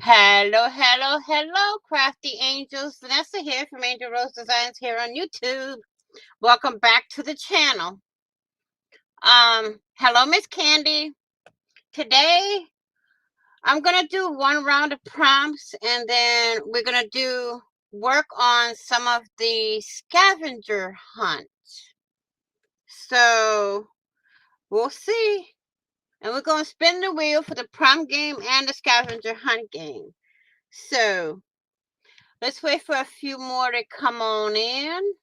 Hello, hello, hello, crafty angels. Vanessa here from Angel Rose Designs here on YouTube. Welcome back to the channel. Hello, Miss Candy. Today, I'm gonna do one round of prompts, and then we're gonna do work on some of the scavenger hunt. So we'll see. And we're gonna spin the wheel for the prompt game and the scavenger hunt game. So let's wait for a few more to come on in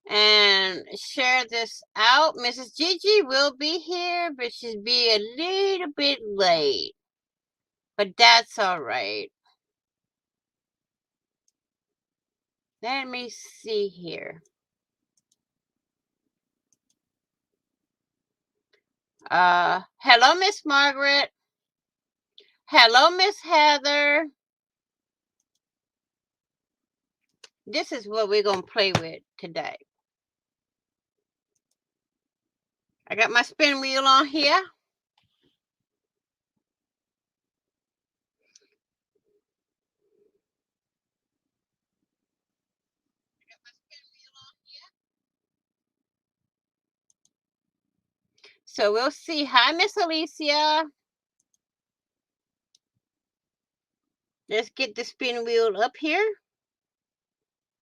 and share this out. Mrs. Gigi will be here, but she'll be a little bit late. But that's all right. Let me see here. Hello, Miss Margaret. Hello, Miss Heather. This is what we're going to play with today. I got my spin wheel on here. So we'll see. Hi, Miss Alicia. Let's get the spin wheel up here.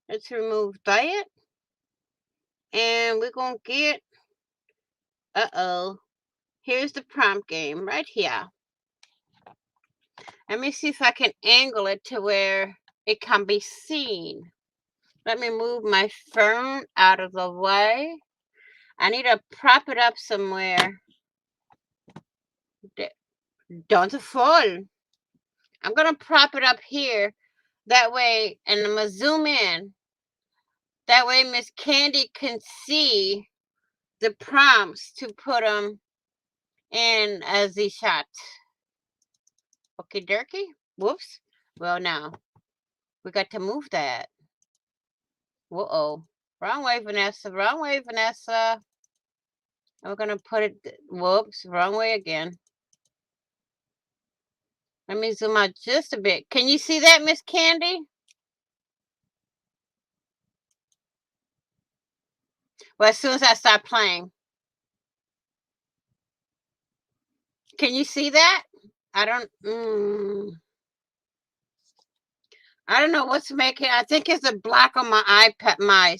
Let's remove that. And we're going to get, here's the prompt game right here. Let me see if I can angle it to where it can be seen. Let me move my fern out of the way. I need to prop it up somewhere. Don't fall. I'm going to prop it up here. That way, and I'm going to zoom in. That way Miss Candy can see the prompts to put them in as the shot. Okay, Durkee. Whoops. Well, now we got to move that. Whoa. Wrong way, Vanessa. Wrong way, Vanessa. I'm going to put it. Whoops. Wrong way again. Let me zoom out just a bit. Can you see that, Miss Candy? Well, as soon as I stop playing. Can you see that? I don't know what's making. I think it's a black on my iPad, my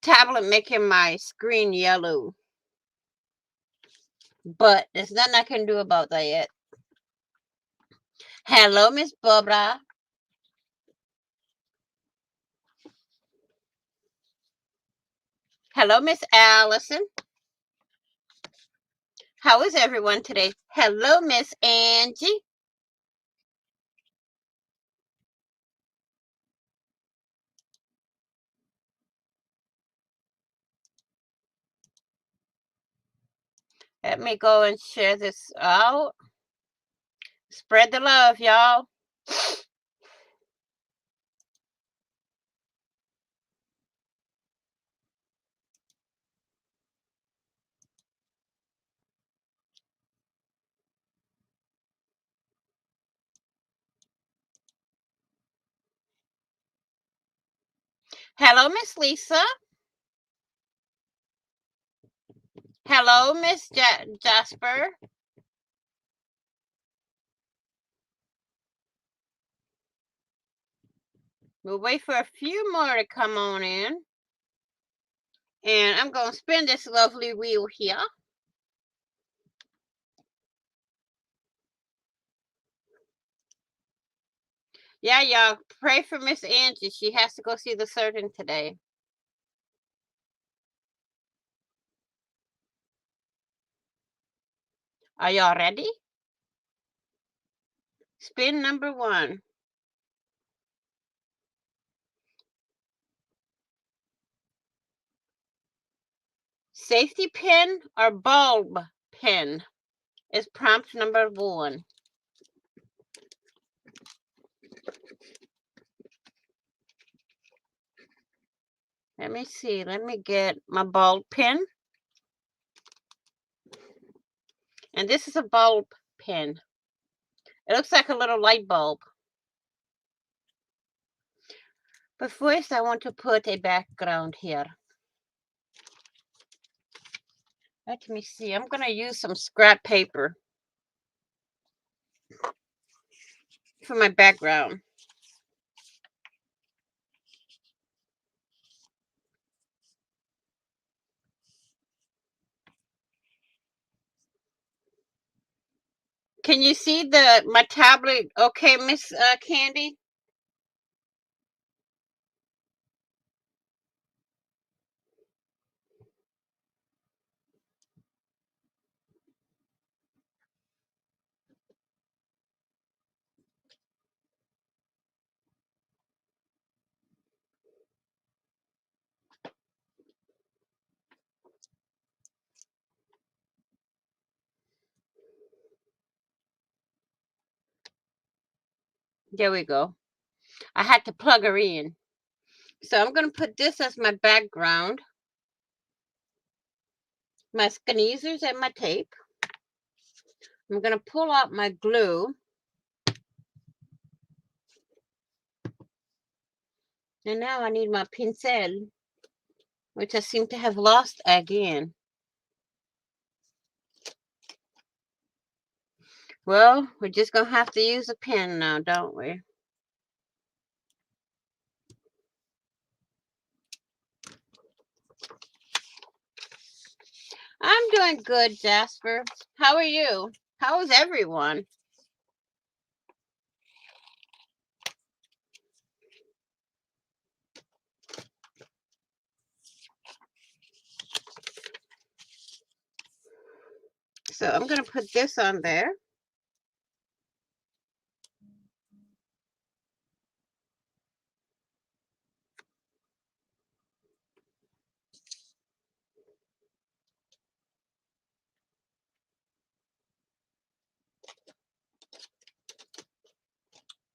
tablet making my screen yellow. But there's nothing I can do about that yet. Hello, Miss Barbara. Hello, Miss Allison. How is everyone today? Hello, Miss Angie. Let me go and share this out. Spread the love, y'all. Hello, Miss Lisa. Hello, Miss Jasper. We'll wait for a few more to come on in. And I'm going to spin this lovely wheel here. Yeah, y'all, pray for Miss Angie. She has to go see the surgeon today. Are y'all ready? Spin number 1. Safety pin or bulb pin is prompt number 1. Let me see. Let me get my bulb pin. And this is a bulb pen. It looks like a little light bulb. But first, I want to put a background here. Let me see. I'm going to use some scrap paper for my background. Can you see my tablet? Okay, Miss Candy? There we go. I had to plug her in. So I'm going to put this as my background. My skeezers and my tape. I'm going to pull out my glue. And now I need my pincel, which I seem to have lost again. Well, we're just going to have to use a pen now, don't we? I'm doing good, Jasper. How are you? How is everyone? So I'm going to put this on there.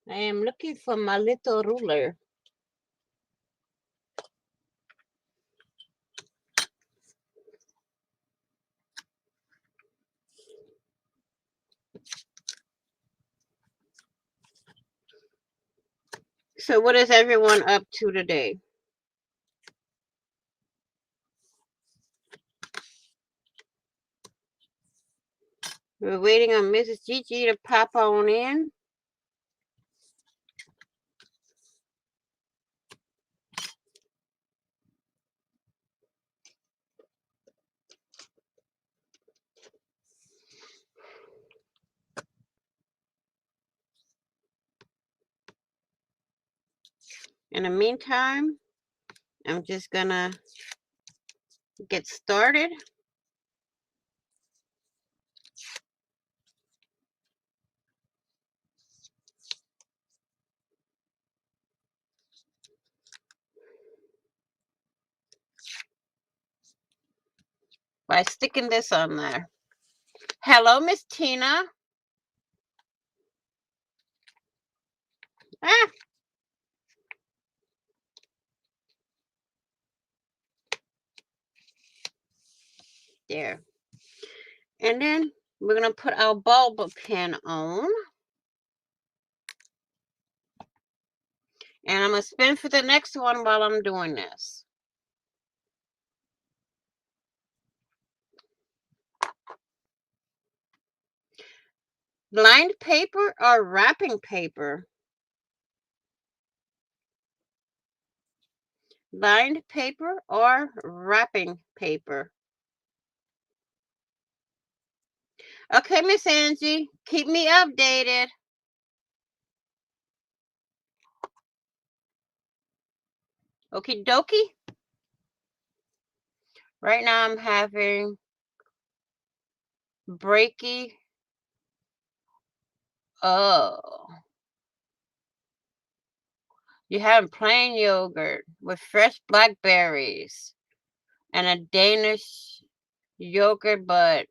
I am looking for my little ruler. So what is everyone up to today? We're waiting on Mrs. Gigi to pop on in. In the meantime, I'm just gonna get started. By sticking this on there. Hello, Miss Tina. Ah. There. And then we're going to put our bulb pen on. And I'm going to spin for the next one while I'm doing this. Lined paper or wrapping paper? Lined paper or wrapping paper? Okay, Miss Angie, keep me updated. Okie dokie. Right now I'm having breaky. Oh. You have plain yogurt with fresh blackberries and a Danish yogurt, but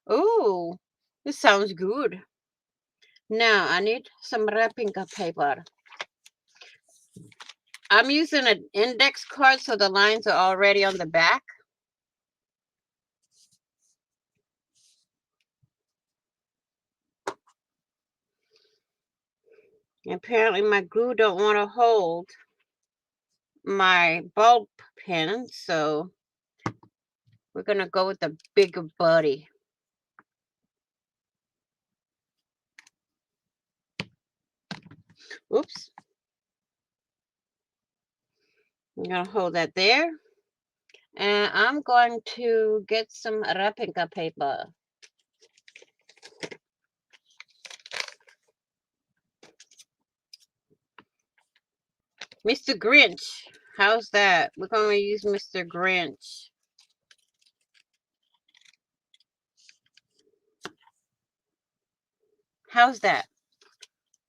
ooh, this sounds good. Now I need some wrapping paper. I'm using an index card so the lines are already on the back. Apparently my glue don't want to hold my bulb pin, so we're going to go with the bigger buddy. Oops. I'm going to hold that there. And I'm going to get some wrapping paper. Mr. Grinch. How's that? We're going to use Mr. Grinch. How's that?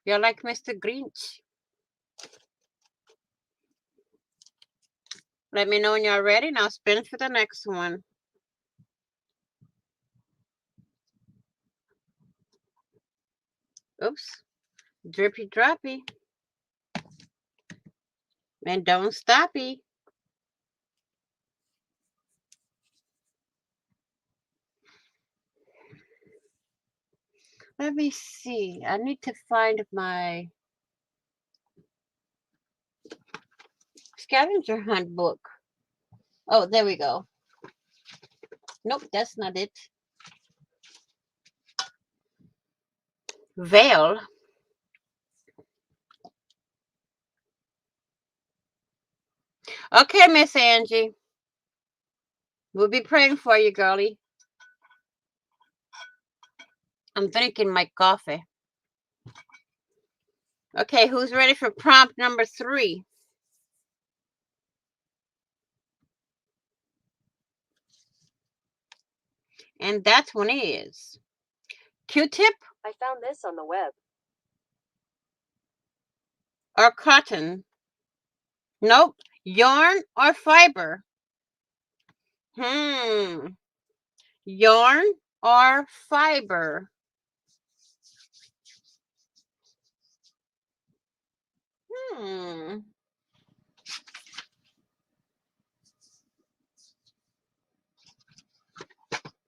You like Mr. Grinch? Let me know when you're ready. Now spin for the next one. Oops. Drippy droppy. And don't stoppy. Let me see. I need to find my scavenger hunt book. Oh, there we go. Nope, that's not it. Veil. Okay, Miss Angie. We'll be praying for you, girlie. I'm drinking my coffee. Okay, who's ready for prompt number 3? And that one is Q-tip? I found this on the web. Or cotton? Nope. Yarn or fiber? Yarn or fiber?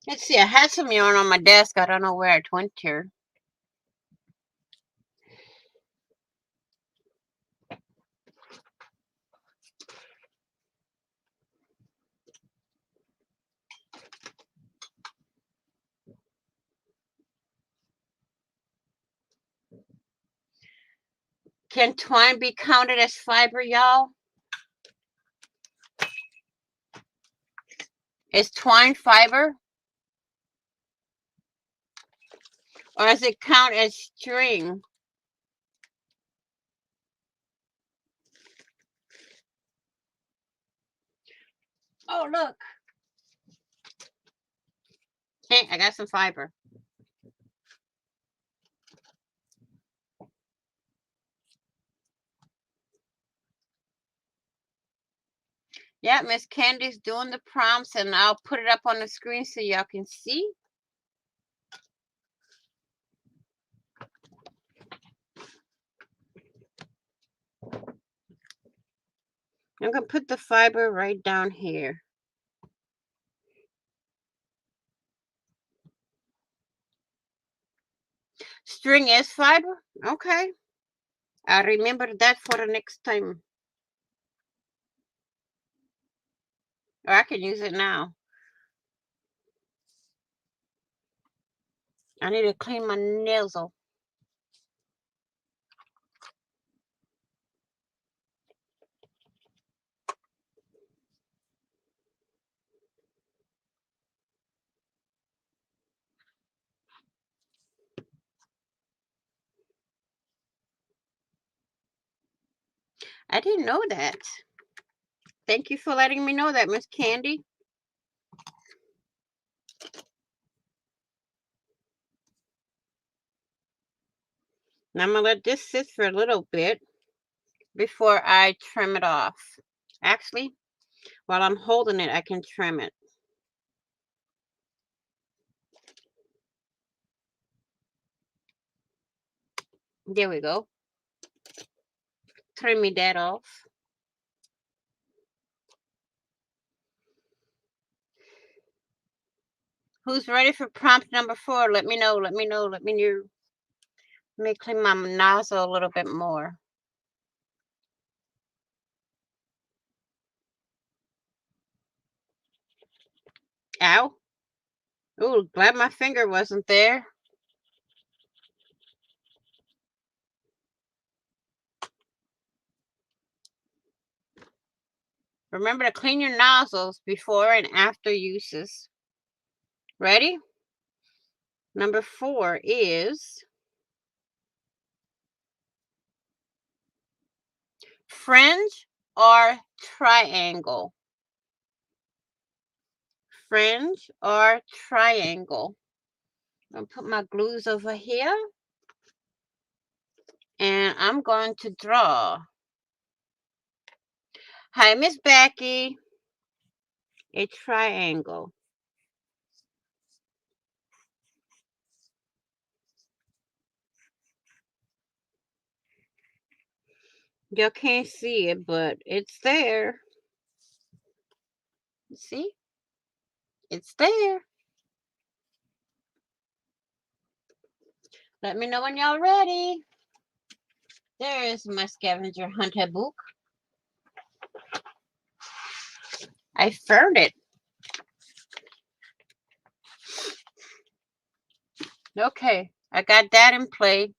Let's see. I had some yarn on my desk. I don't know where it went to. Can twine be counted as fiber, y'all? Is twine fiber? Or does it count as string? Oh, look. Hey, I got some fiber. Yeah, Miss Candy's doing the prompts, and I'll put it up on the screen so y'all can see. I'm going to put the fiber right down here. String is fiber? Okay. I'll remember that for the next time. Or I can use it now. I need to clean my nails off. I didn't know that. Thank you for letting me know that, Miss Candy. Now I'm going to let this sit for a little bit before I trim it off. Actually, while I'm holding it, I can trim it. There we go. Trimming that off. Who's ready for prompt number 4? Let me know, let me know, let me know. Let me clean my nozzle a little bit more. Ow. Ooh, glad my finger wasn't there. Remember to clean your nozzles before and after uses. Ready? Number 4 is fringe or triangle. Fringe or triangle. I'm going to put my glues over here. And I'm going to draw. Hi, Miss Becky. A triangle. You can't see it, but it's there. See? It's there. Let me know when y'all ready. There's my scavenger hunter book. I found it. Okay, I got that in play.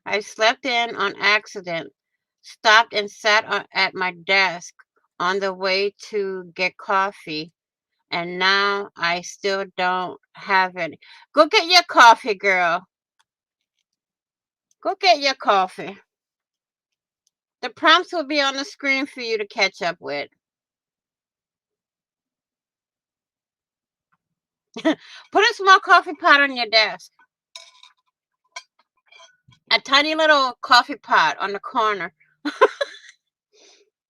I slept in on accident, stopped and sat at my desk on the way to get coffee, and now I still don't have any. Go get your coffee, girl. Go get your coffee. The prompts will be on the screen for you to catch up with. Put a small coffee pot on your desk. A tiny little coffee pot on the corner.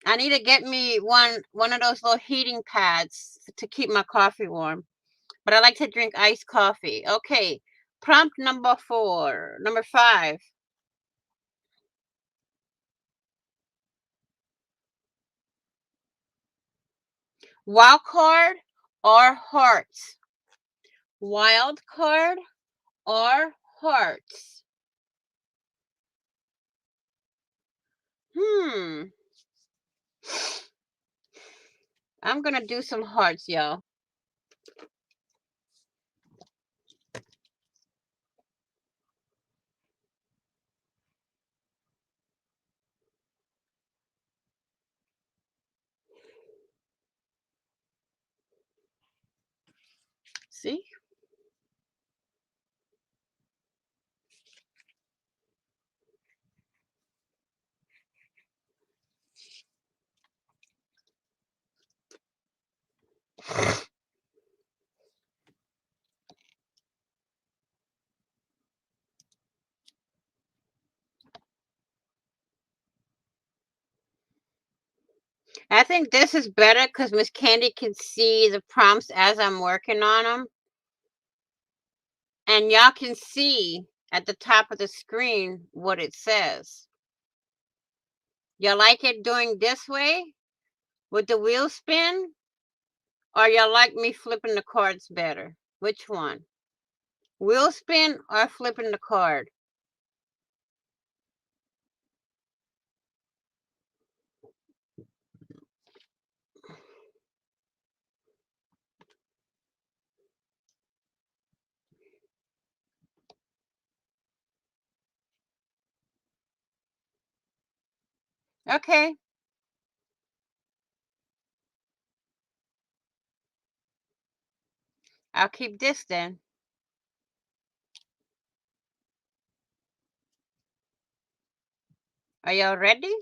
I need to get me one of those little heating pads to keep my coffee warm. But I like to drink iced coffee. Okay. Prompt number 5. Wild card or hearts? Wild card or hearts? I'm going to do some hearts, y'all. See? I think this is better because Miss Candy can see the prompts as I'm working on them. And y'all can see at the top of the screen what it says. Y'all like it doing this way with the wheel spin? Or y'all like me flipping the cards better? Which one? Wheel spin or flipping the card? Okay. I'll keep this then. Are y'all ready?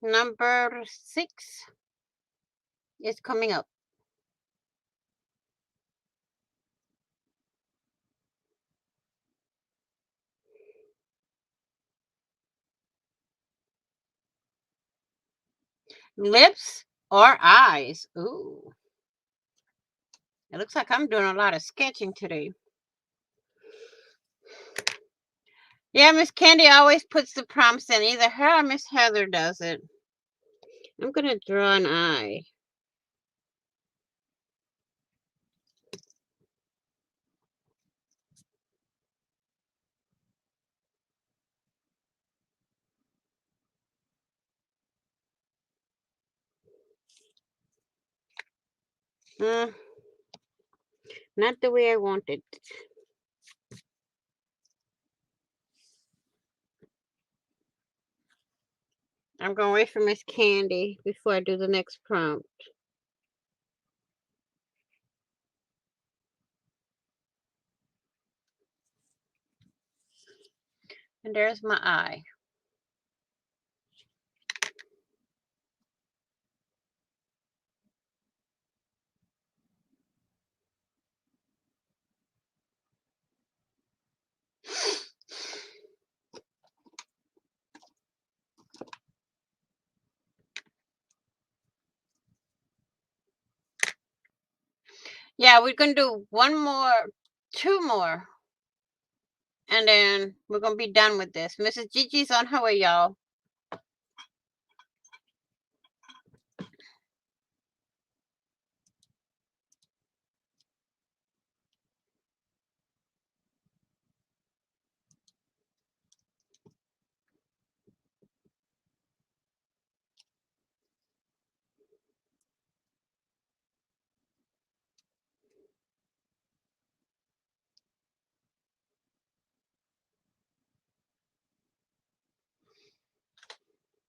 Number 6 is coming up. Lips or eyes? Ooh. It looks like I'm doing a lot of sketching today. Yeah, Miss Candy always puts the prompts in. Either her or Miss Heather does it. I'm gonna draw an eye. Uh, Not the way I wanted. I'm gonna wait for Miss Candy before I do the next prompt. And there's my eye. Yeah, we're gonna do one more, two more, and then we're gonna be done with this. Mrs. Gigi's on her way, y'all.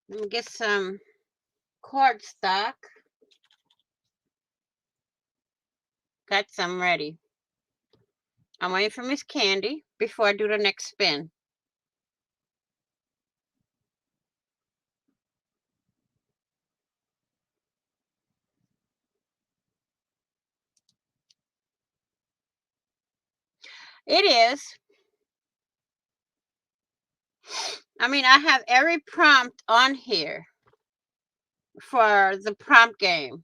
Let me get some cardstock. Got some ready. I'm waiting for Miss Candy before I do the next spin. It is. I mean, I have every prompt on here for the prompt game.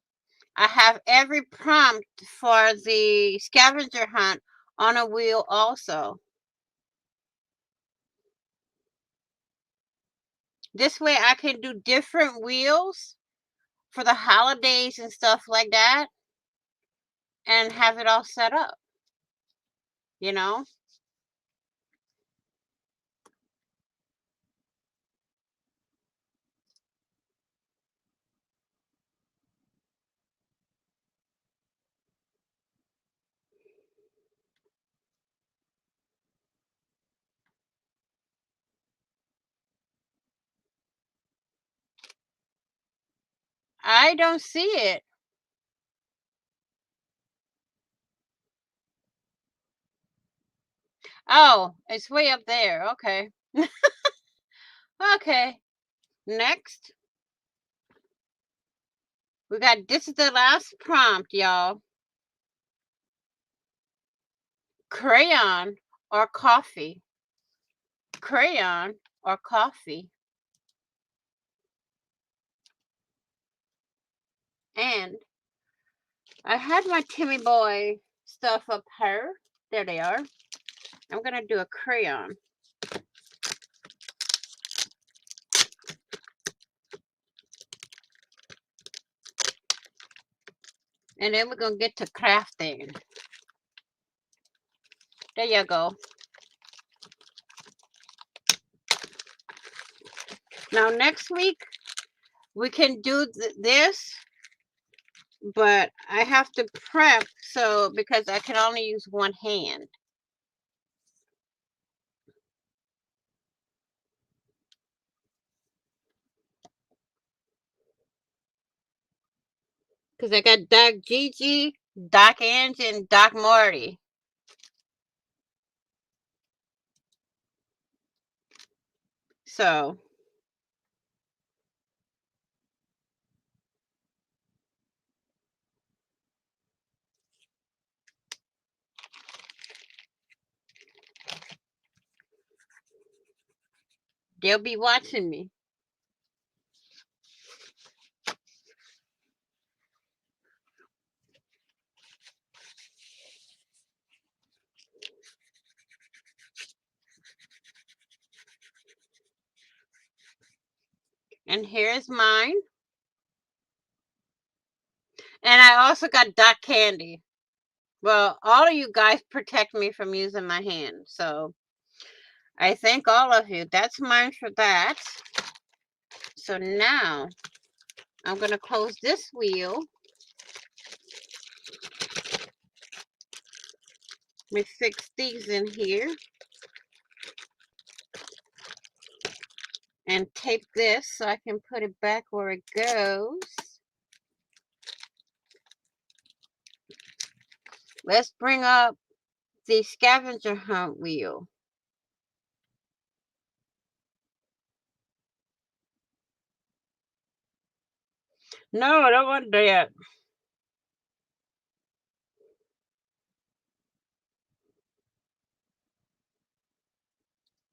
I have every prompt for the scavenger hunt on a wheel also. This way I can do different wheels for the holidays and stuff like that and have it all set up, you know? I don't see it. Oh, it's way up there. Okay. Okay. Next, we got this is the last prompt, y'all. Crayon or coffee? Crayon or coffee? And I had my Timmy Boy stuff up here. There they are. I'm going to do a crayon. And then we're going to get to crafting. There you go. Now, next week, we can do this, but I have to prep so because I can only use one hand. Because I got Doc Gigi, Doc Angie, and Doc Marty. So, they'll be watching me. And here's mine. And I also got dot candy. Well, all of you guys protect me from using my hand. So I thank all of you. That's mine for that. So now I'm going to close this wheel. Let me fix these in here. And tape this so I can put it back where it goes. Let's bring up the scavenger hunt wheel. No, I don't want that.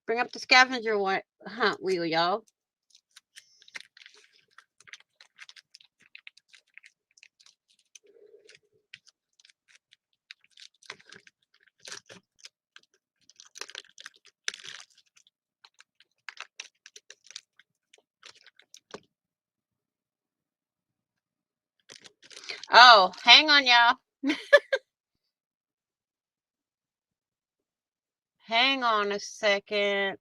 Bring up the scavenger hunt wheel, y'all. Oh, hang on, y'all. Hang on a second.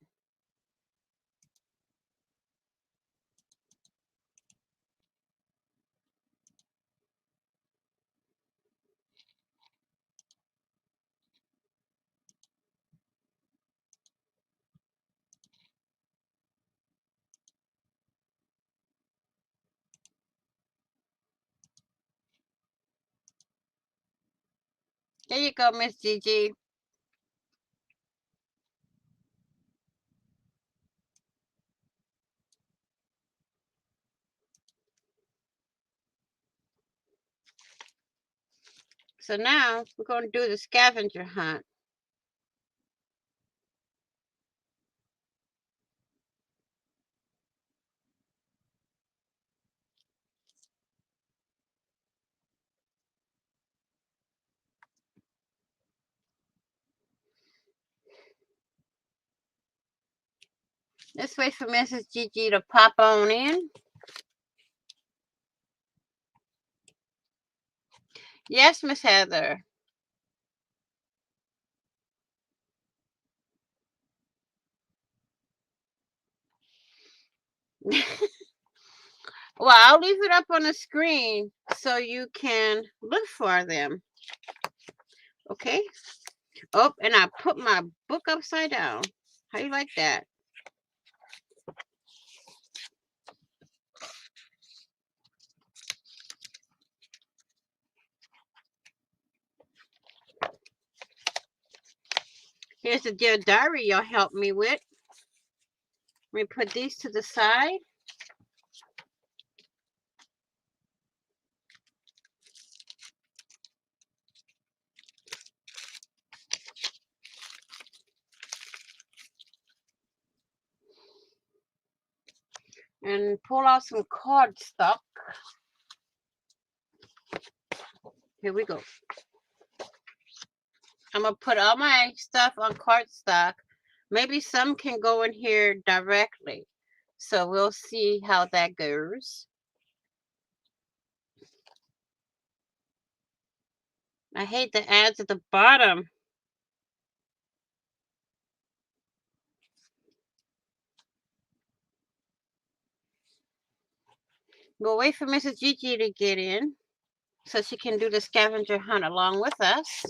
Here you go, Miss Gigi. So now we're going to do the scavenger hunt. Let's wait for Mrs. Gigi to pop on in. Yes, Miss Heather. Well, I'll leave it up on the screen so you can look for them. Okay? Oh, and I put my book upside down. How you like that? Here's the Dear Diary y'all helped me with. Let me put these to the side. And pull out some cardstock. Here we go. I'm going to put all my stuff on cardstock. Maybe some can go in here directly. So we'll see how that goes. I hate the ads at the bottom. We'll wait for Mrs. Gigi to get in so she can do the scavenger hunt along with us.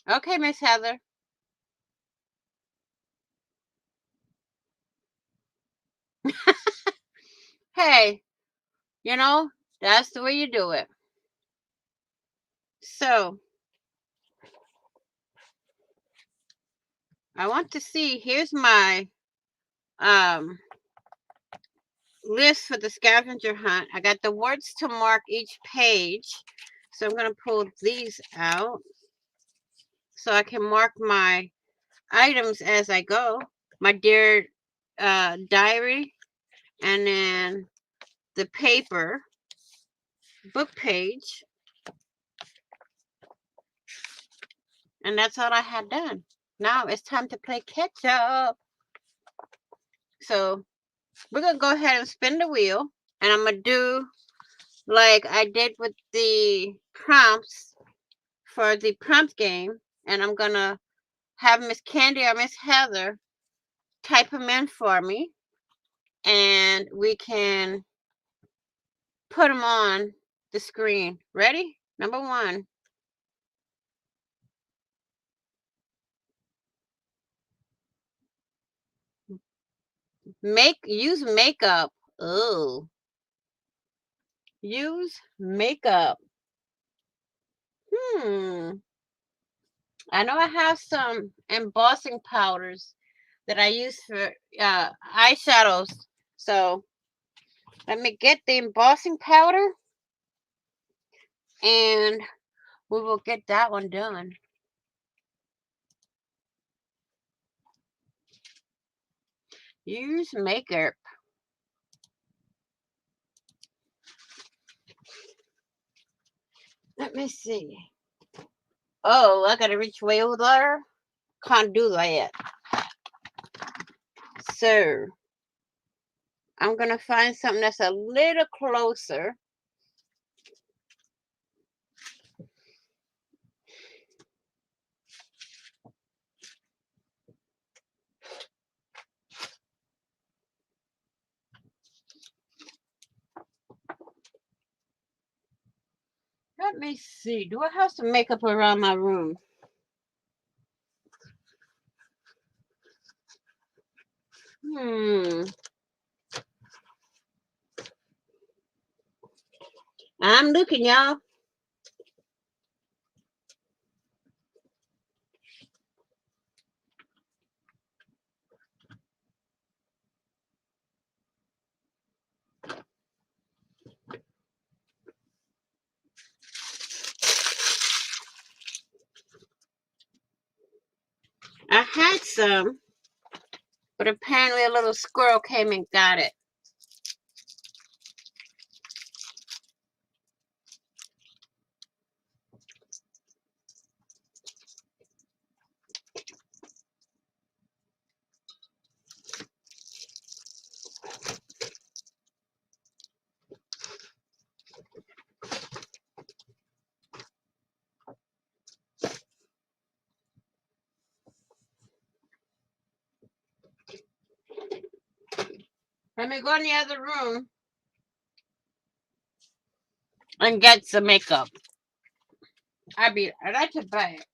Okay, Miss Heather. Hey, you know, that's the way you do it. So, I want to see, here's my list for the scavenger hunt. I got the words to mark each page. So I'm going to pull these out so I can mark my items as I go. My Dear diary, and then the paper book page, and that's all I had done. Now it's time to play catch up. So we're gonna go ahead and spin the wheel, and I'm gonna do like I did with the prompts for the prompt game, and I'm gonna have Miss Candy or Miss Heather type them in for me, and we can put them on the screen. Ready? Number one. Use makeup. Oh, use makeup. I know I have some embossing powders that I use for eyeshadows. So let me get the embossing powder, and we will get that one done. Use makeup. Let me see. Oh, I gotta reach way over there. Can't do that. So I'm gonna find something that's a little closer. Let me see. Do I have some makeup around my room? I'm looking, y'all. I had some, but apparently a little squirrel came and got it. Let me go in the other room and get some makeup. I'll be right back.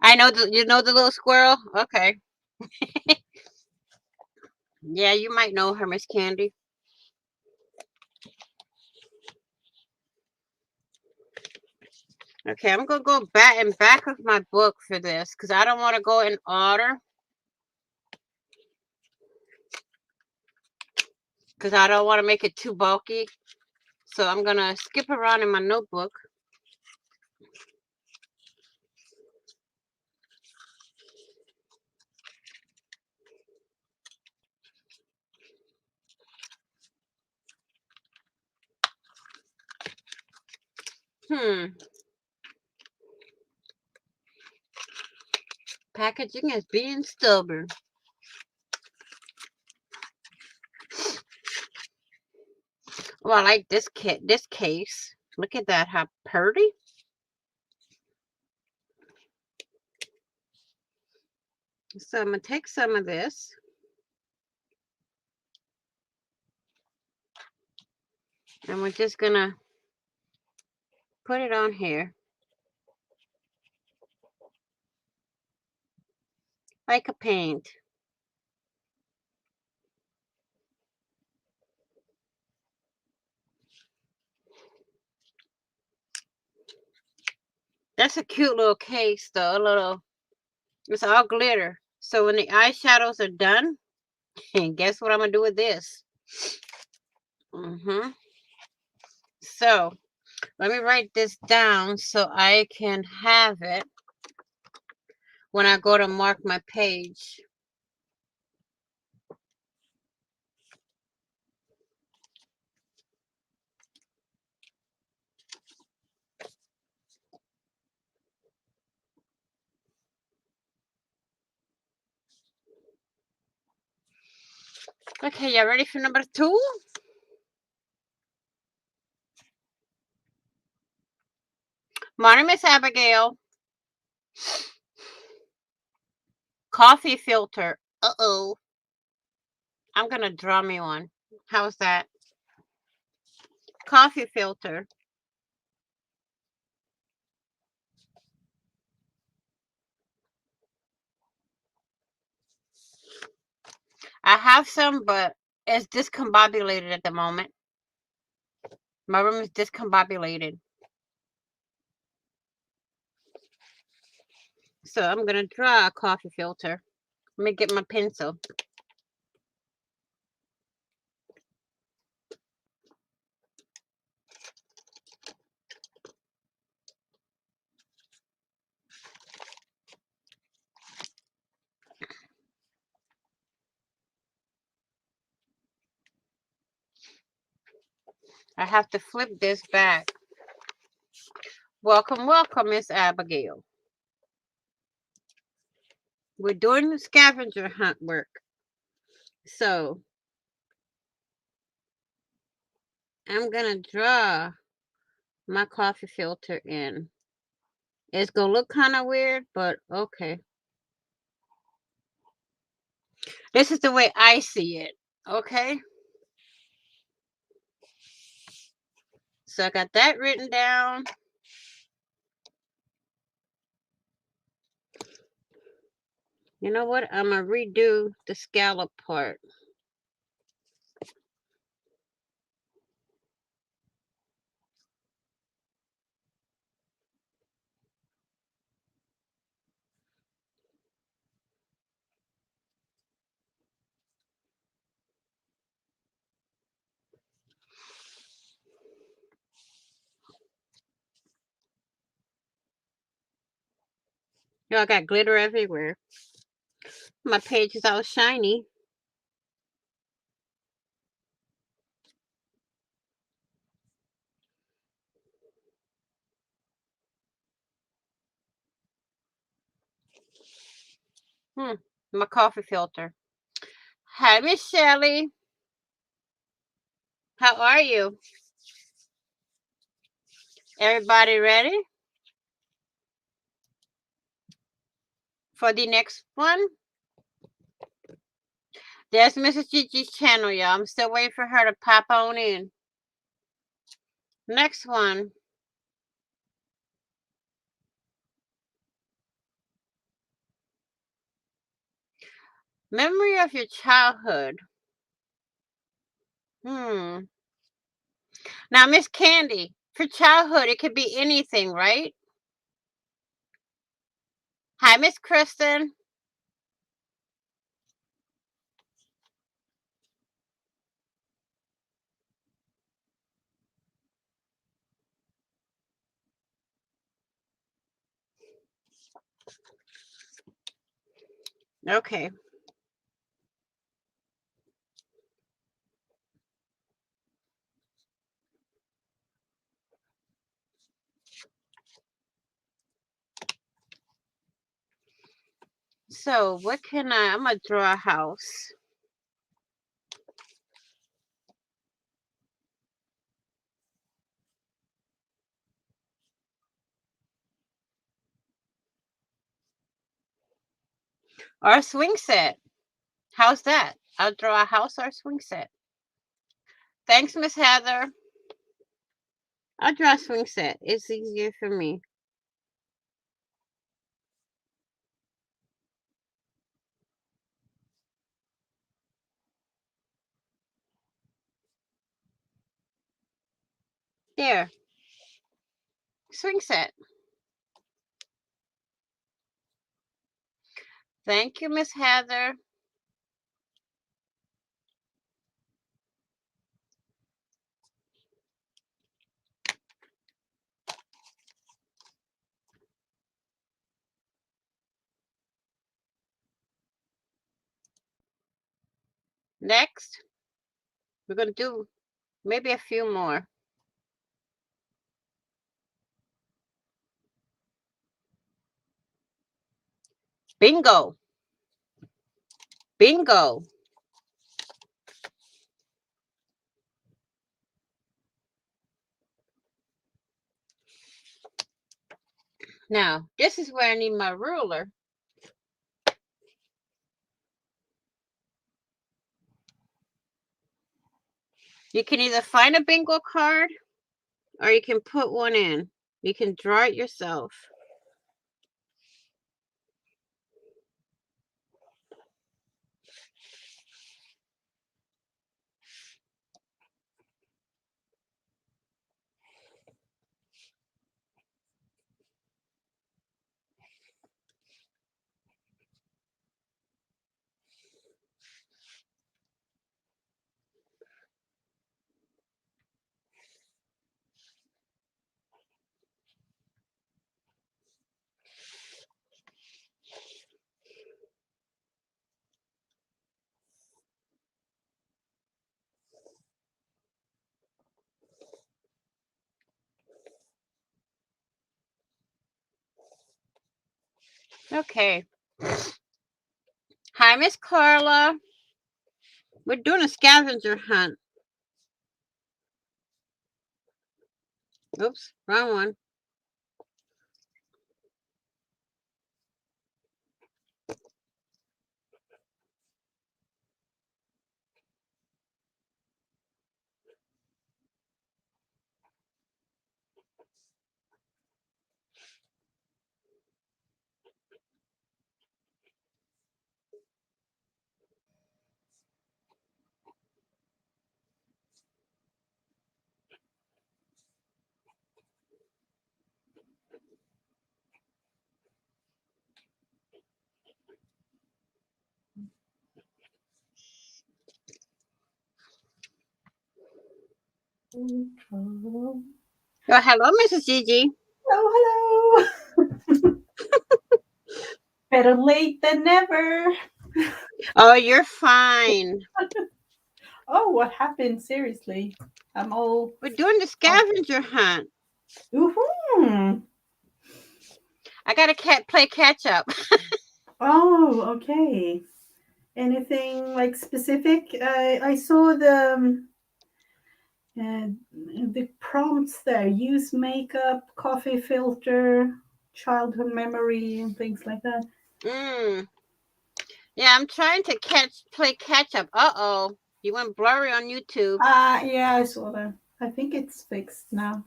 I know you know the little squirrel? Okay. Yeah, you might know her, Miss Candy. Okay, I'm gonna go back of my book for this because I don't want to go in order. Because I don't want to make it too bulky. So I'm gonna skip around in my notebook. Packaging is being stubborn. Well, I like this case. Look at that, how pretty. So I'm gonna take some of this. And we're just gonna put it on here. Like a paint. That's a cute little case, though. It's all glitter. So when the eyeshadows are done, and guess what I'm gonna do with this? So let me write this down so I can have it when I go to mark my page. Okay, y'all ready for number 2? Morning, Miss Abigail. Coffee filter. Uh-oh. I'm gonna draw me one. How's that? Coffee filter. I have some, but it's discombobulated at the moment. My room is discombobulated. So I'm gonna draw a coffee filter. Let me get my pencil. I have to flip this back. Welcome, welcome, Miss Abigail. We're doing the scavenger hunt work. So I'm gonna draw my coffee filter in. It's gonna look kind of weird, but okay. This is the way I see it. Okay. So I got that written down. You know what? I'm gonna redo the scallop part. Y'all got glitter everywhere. My page is all shiny. My coffee filter. Hi, Miss Shelley. How are you? Everybody ready for the next one? There's Mrs. Gigi's channel, y'all. I'm still waiting for her to pop on in. Next one. Memory of your childhood. Now, Miss Candy, for childhood, it could be anything, right? Hi, Miss Kristen. Okay. So, what can I'm going to draw a house. Or a swing set. How's that? I'll draw a house or a swing set. Thanks, Miss Heather. I'll draw a swing set. It's easier for me. There. Swing set. Thank you, Miss Heather. Next, we're going to do maybe a few more. Bingo. Bingo. Now, this is where I need my ruler. You can either find a bingo card or you can put one in. You can draw it yourself. Okay. Hi, Miss Carla. We're doing a scavenger hunt. Oops, wrong one. Hello. Oh, hello, Mrs. Gigi. Oh, hello. Better late than never. Oh, you're fine. Oh, what happened? Seriously. I'm all. We're doing the scavenger hunt. Ooh. I gotta play catch up. Oh, okay. Anything like specific? I saw the prompts there. Use makeup, coffee filter, childhood memory, and things like that. Mm. Yeah, I'm trying to play catch up. Uh-oh. You went blurry on YouTube. Yeah, I saw that. I think it's fixed now.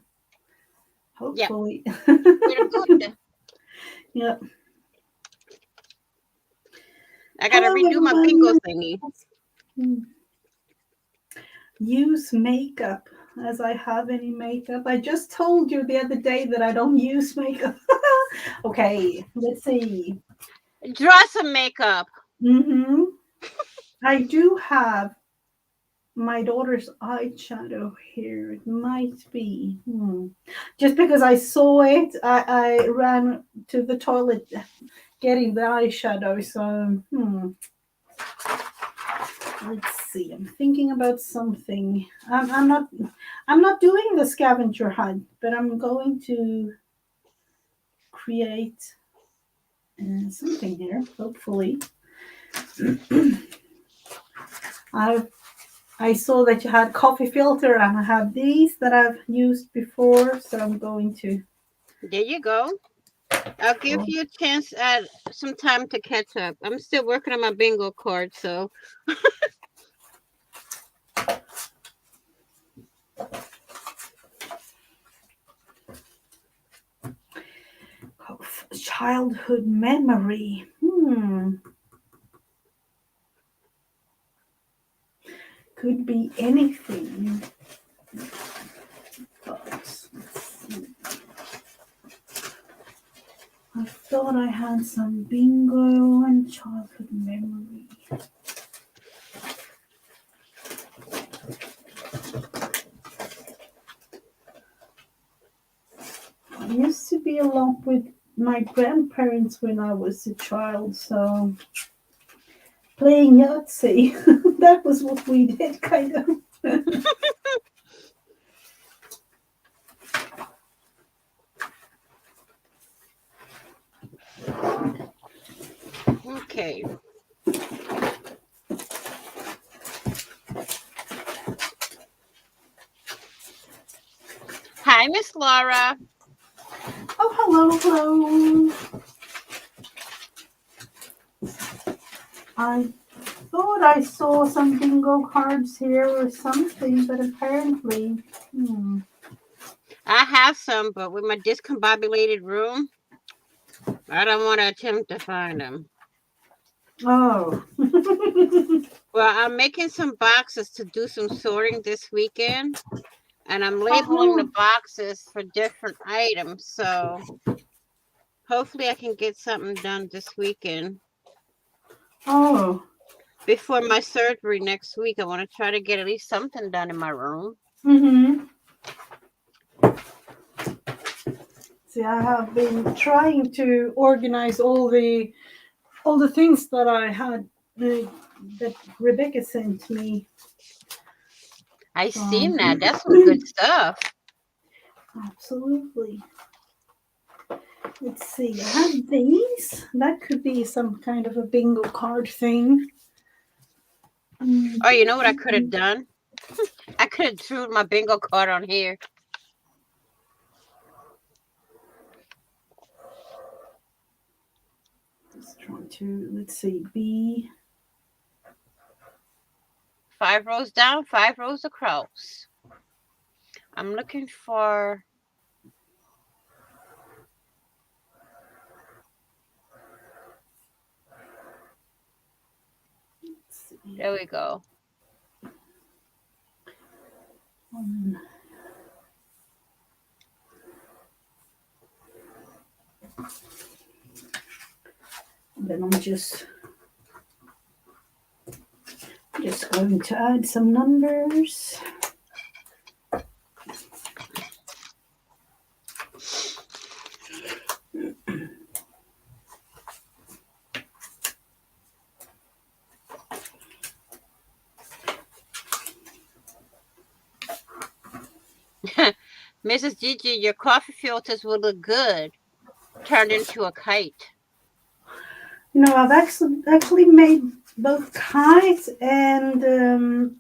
Yeah, Hopefully. we're good. Yep. I gotta Hello, redo my bingo everyone. thingy. Use makeup as I have any makeup. I just told you the other day that I don't use makeup. Okay, let's see. Draw some makeup. I do have my daughter's eyeshadow here. It might be. Just because I saw it, I ran to the toilet getting the eyeshadow. So, let's see. I'm thinking about something. I'm not doing the scavenger hunt, but I'm going to create something here. Hopefully, I saw that you had coffee filter, and I have these that I've used before. So I'm going to. There you go. I'll give you a chance at some time to catch up. I'm still working on my bingo card, so. Childhood memory. Could be anything. But I thought I had some bingo and childhood memory. I used to be along with my grandparents when I was a child, so playing Yahtzee, that was what we did, kind of. Okay. Hi, Miss Laura. Oh, hello, hello. I thought I saw some bingo cards here or something, but apparently, I have some, but with my discombobulated room, I don't want to attempt to find them. Oh. Well, I'm making some boxes to do some sorting this weekend, and I'm labeling the boxes for different items. So hopefully I can get something done this weekend. Oh. Before my surgery next week, I want to try to get at least something done in my room. Mm-hmm. See, I have been trying to organize all the things that I had that Rebecca sent me. I seen that. That's some good stuff. Absolutely. Let's see. I have these. That could be some kind of a bingo card thing. Oh, you know what I could have done? I could have drew my bingo card on here. Just trying to, let's see, B. 5 rows down, 5 rows across. I'm looking for... There we go. Then I'm just going to add some numbers. Mrs. Gigi, your coffee filters will look good turned into a kite. You know, I've actually made both kites and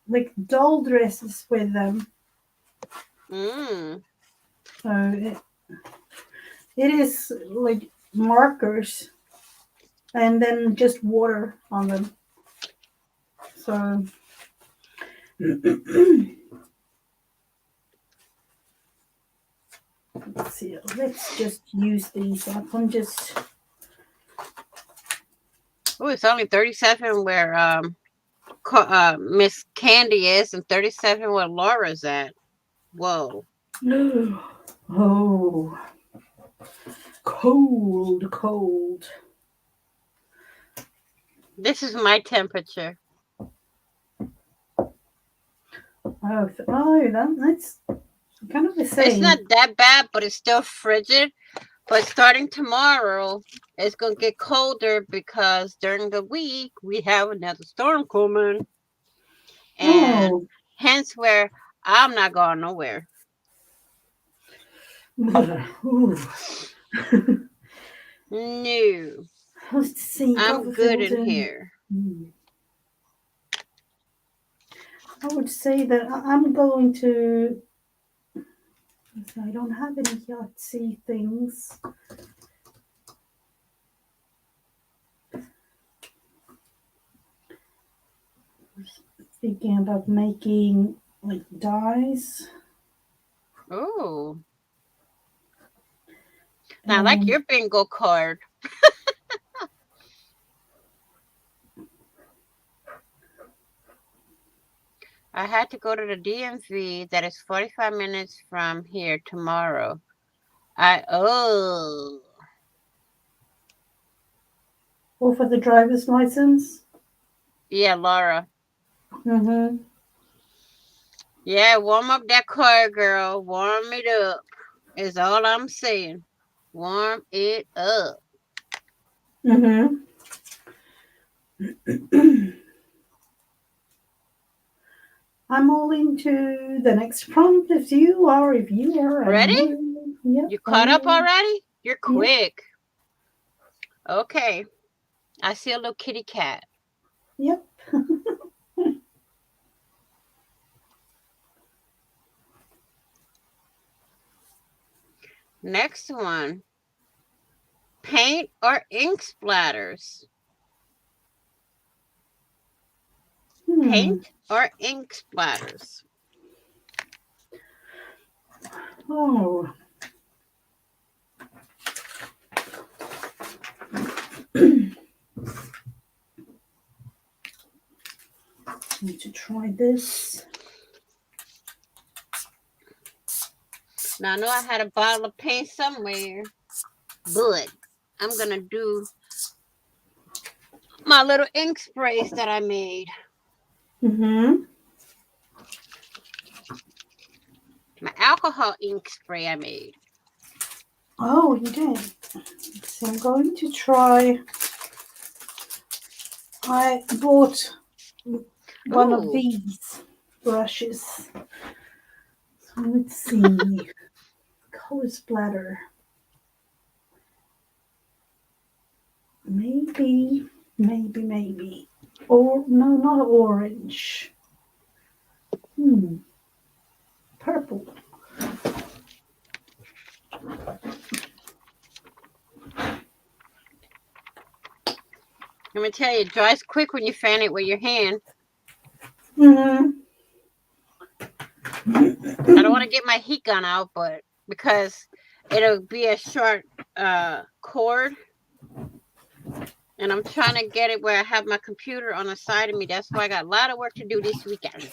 like doll dresses with them. Mm. So it is like markers and then just water on them. So let's see. Let's just use these up. I'm just. Oh, it's only 37 where Miss Candy is and 37 where Laura's at. Whoa. Oh, cold. This is my temperature. That's kind of the same. It's not that bad, but it's still frigid. But starting tomorrow, it's going to get colder because during the week, we have another storm coming. And hence where I'm not going nowhere. No. Let's see. I'm good in here. I would say that I'm going to. I don't have any Yahtzee things. Thinking about making like dies. Oh. Now, I like your bingo card. I had to go to the DMV that is 45 minutes from here tomorrow. Or for the driver's license? Yeah, Laura. Mm-hmm. Yeah, warm up that car, girl. Warm it up. Is all I'm saying. Warm it up. Mm-hmm. I'm all into the next prompt if you are. If you are, Ready? Yep. You caught up already? You're Yep. quick. Okay. I see a little kitty cat. Yep. Next one. Paint or ink splatters? Paint or ink splatters? Oh. Need to try this. Now I know I had a bottle of paint somewhere, but I'm gonna do my little ink sprays that I made. Mm-hmm. My alcohol ink spray I made. Oh, you did. So I'm going to try. I bought one of these brushes. So let's see. Color splatter. Maybe. Or no, not orange. Purple. Let me tell you, it dries quick when you fan it with your hand. Mm-hmm. I don't want to get my heat gun out, but because it'll be a short cord, and I'm trying to get it where I have my computer on the side of me. That's why I got a lot of work to do this weekend.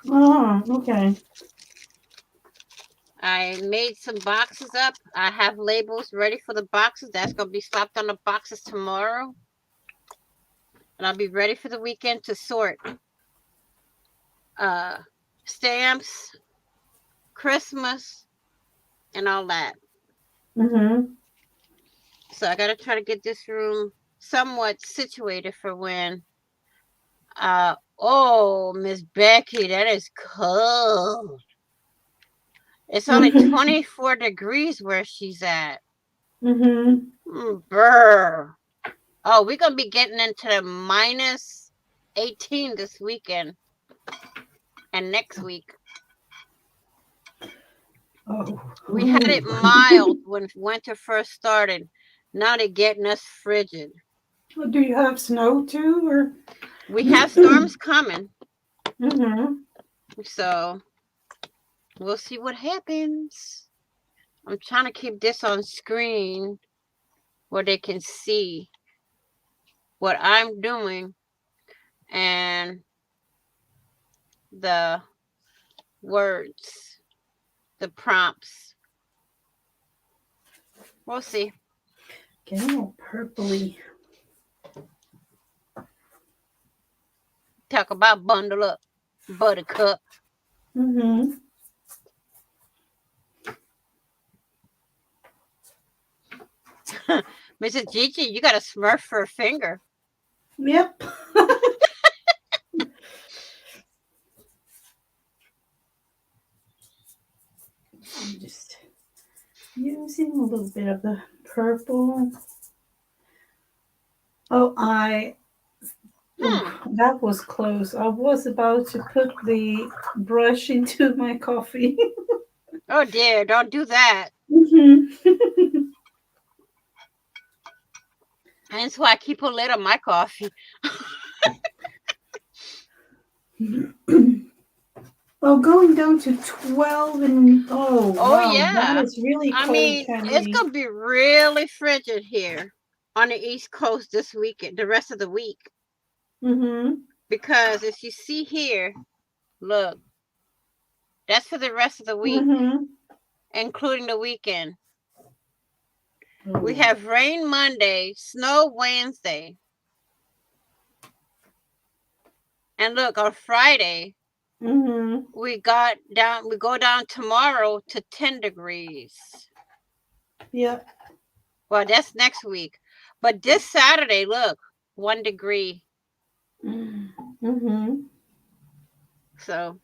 Oh, okay. I made some boxes up. I have labels ready for the boxes. That's going to be slapped on the boxes tomorrow. And I'll be ready for the weekend to sort stamps, Christmas, and all that. Mm-hmm. So I got to try to get this room somewhat situated for when oh, Miss Becky, that is cold. It's only 24 degrees where she's at. Brr. Oh, we're going to be getting into the minus 18 this weekend and next week. Oh. We had it mild when winter first started. Now they're getting us frigid. Do you have snow too, or? We have storms coming. Mm-hmm. So we'll see what happens. I'm trying to keep this on screen where they can see what I'm doing and the words, the prompts. We'll see. Getting all purpley. Talk about bundle up, buttercup. Mm-hmm. Mrs. Gigi, you got a smurf for a finger. Yep. I'm just using a little bit of the purple. Oh, that was close. I was about to put the brush into my coffee. Oh dear, don't do that. Mm-hmm. That's why I keep a lid on my coffee. Oh, going down to 12 and Oh wow, yeah. that is really cold. I mean, it's gonna be really frigid here on the East Coast this weekend, the rest of the week. Mm-hmm. Because if you see here, look, that's for the rest of the week, Mm-hmm. including the weekend. We Oh. have rain Monday, snow Wednesday. And look, on Friday, Mm-hmm. we go down tomorrow to 10 degrees. Yeah. Well, that's next week. But this Saturday, look, 1 degree. Mm-hmm. So,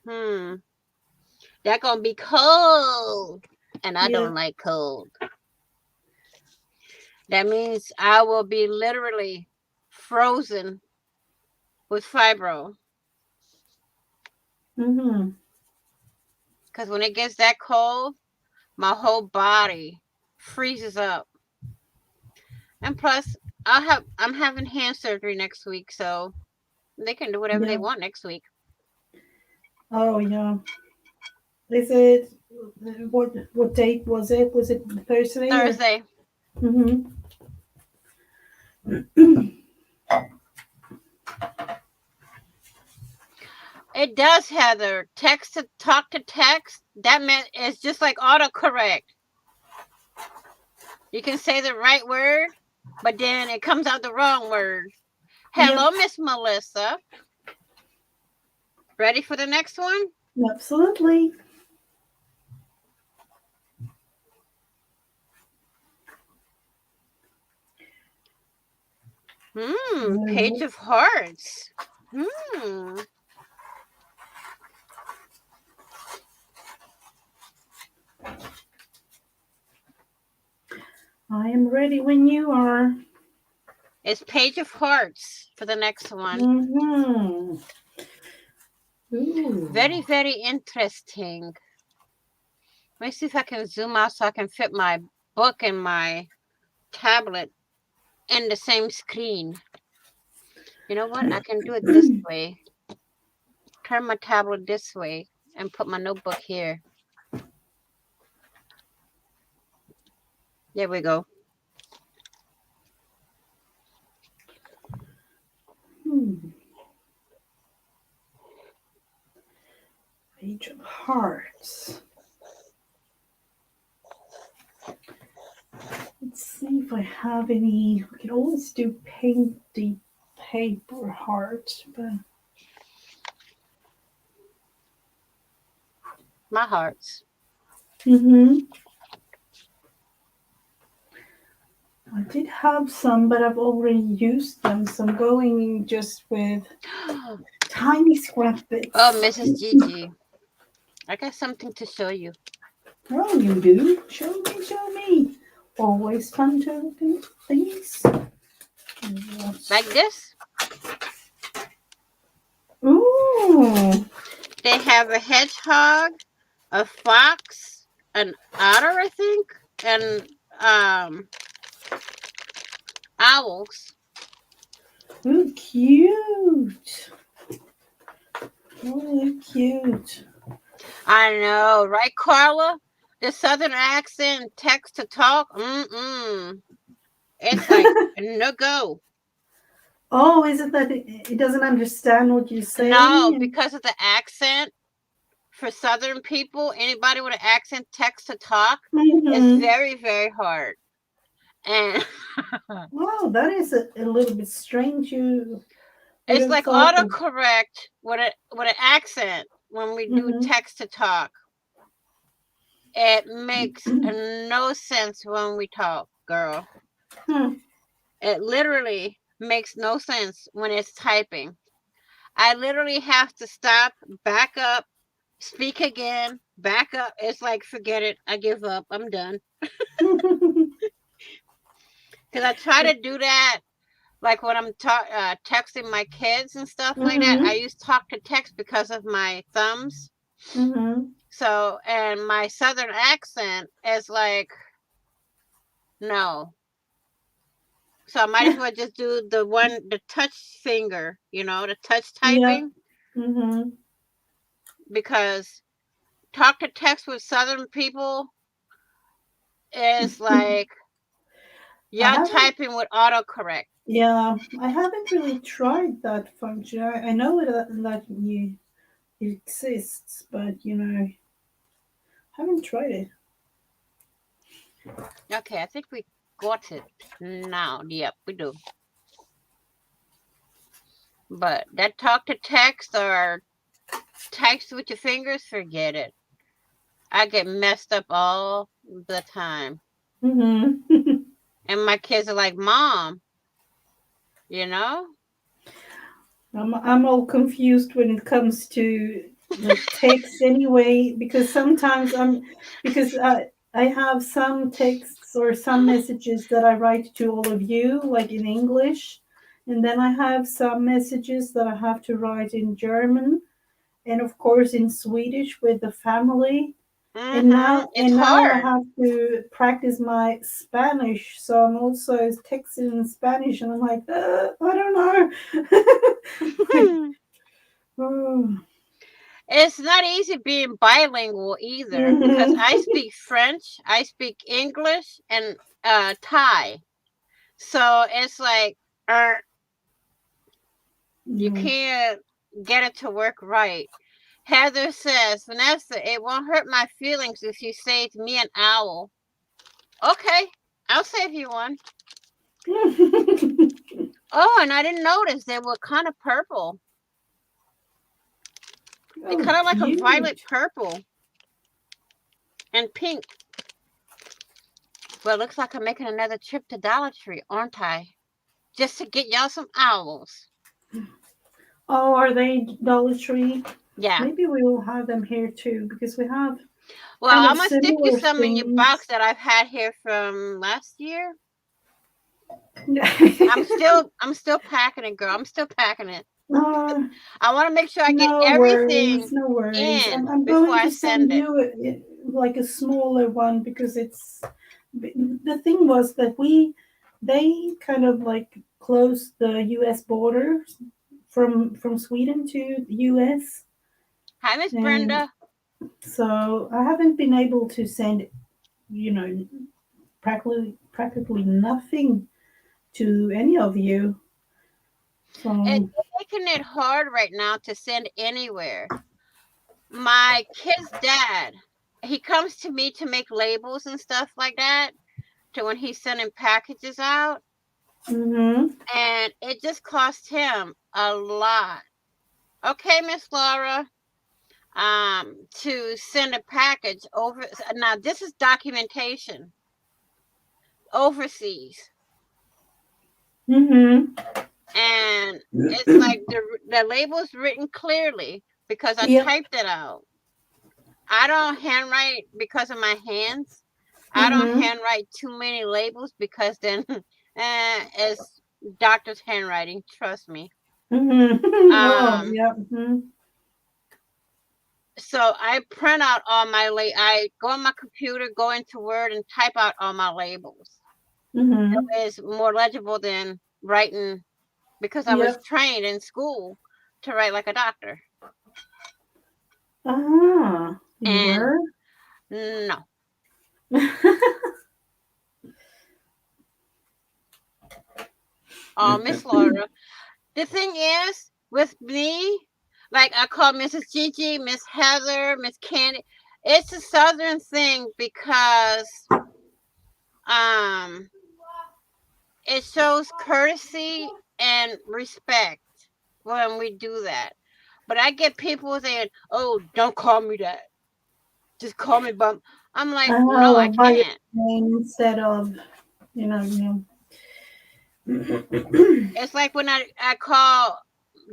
that gonna be cold. And I Yeah. don't like cold. That means I will be literally frozen with fibro. Mm-hmm. Because when it gets that cold, my whole body freezes up. And plus, I'm having hand surgery next week, so they can do whatever they Yeah. want next week. Oh, yeah. Is it what date was it? Was it Thursday or? Thursday. Mm-hmm. It does, Heather. Text to talk to text. That meant it's just like autocorrect. You can say the right word, but then it comes out the wrong word. Yep. Hello, Miss Melissa. Ready for the next one? Absolutely. Page of Hearts. I am ready when you are. It's Page of Hearts for the next one. Mm-hmm. Ooh. Very, very interesting. Let me see if I can zoom out so I can fit my book and my tablet in the same screen. You know what? I can do it this way. Turn my tablet this way and put my notebook here. There we go. Page of Hearts. Let's see if I have any. I can always do paint the paper heart, but My hearts. I did have some, but I've already used them, so I'm going just with tiny scrap bits. Oh, Mrs. Gigi. I got something to show you. Oh, you do? Show me, show me. Always fun to look at things. Like this? Ooh. They have a hedgehog, a fox, an otter, I think, and owls. Ooh, cute. Oh, they're cute. I know, right, Carla? The southern accent, text to talk. It's like no go. Oh, is it that it doesn't understand what you're saying? No, because of the accent. For southern people, anybody with an accent, text to talk is very, very hard. And wow, that is a little bit strange. You it's like autocorrect with an accent when we do text to talk. It makes no sense when we talk, girl. It literally makes no sense when it's typing. I literally have to stop, back up, speak again, back up. It's like, forget it. I give up. I'm done. Because I try to do that, like when I'm texting my kids and stuff like that. I use talk to text because of my thumbs. So, and my southern accent is like, no. So I might as well just do the touch finger, the touch typing. Yeah. Because talk to text with southern people is like, y'all typing with autocorrect. Yeah, I haven't really tried that function. I know that it exists, but haven't tried it. Okay, I think we got it now. Yep, we do. But that talk to text or text with your fingers, forget it. I get messed up all the time. Mm-hmm. And my kids are like, Mom, you know? I'm all confused when it comes to the text anyway, because sometimes because I have some texts or some messages that I write to all of you, like in English, and then I have some messages that I have to write in German, and of course in Swedish with the family. And Mm-hmm. now It's I hard. have to practice my Spanish, so I'm also texting in Spanish, and I'm like, I don't know. Oh. It's not easy being bilingual either because I Mhm. speak French, I speak English, and Thai. So it's like you Mhm. can't get it to work right. Heather says, Vanessa, it won't hurt my feelings if you save me an owl. Okay, I'll save you one. Oh, and I didn't notice they were kind of purple. They're Oh, kind of like a violet cute. purple and pink. Well, it looks like I'm making another trip to Dollar Tree, aren't I? Just to get y'all some owls. Oh, are they Dollar Tree? Yeah. Maybe we will have them here too because we have Well, kind I'm of gonna stick you similar some in your box things. that I've had here from last year. I'm still packing it, girl. I'm still packing it. uh, I want to make sure I get no everything worries, no worries. in I'm before going I to send send it. you like a smaller one because it's the thing was that they kind of like closed the U.S. border from Sweden to the U.S. Hi, Miss and Brenda. so I haven't been able to send you know practically nothing to any of you. It's So making it hard right now to send anywhere. My kid's dad, he comes to me to make labels and stuff like that to when he's sending packages out, hmm and it just cost him a lot. Okay, Miss Laura, to send a package over. Now this is documentation overseas, hmm and it's like the label's written clearly because I yep. typed it out. I don't handwrite because of my hands. I don't hmm handwrite too many labels because then it's doctor's handwriting. Trust me. Oh, Um, yeah. so I print out all my I go on my computer, go into Word, and type out all my labels. hmm It's more legible than writing because I was Yep. trained in school to write like a doctor. Ah, you And were? no. Oh, Miss Laura. The thing is, with me, like I call Mrs. Gigi, Miss Heather, Miss Candy, it's a southern thing because um it shows courtesy and respect when we do that. But I get people saying, "Oh, don't call me that. Just call me bum." I'm like, "No, I Oh, by your can't." name instead of, you know. It's like when I call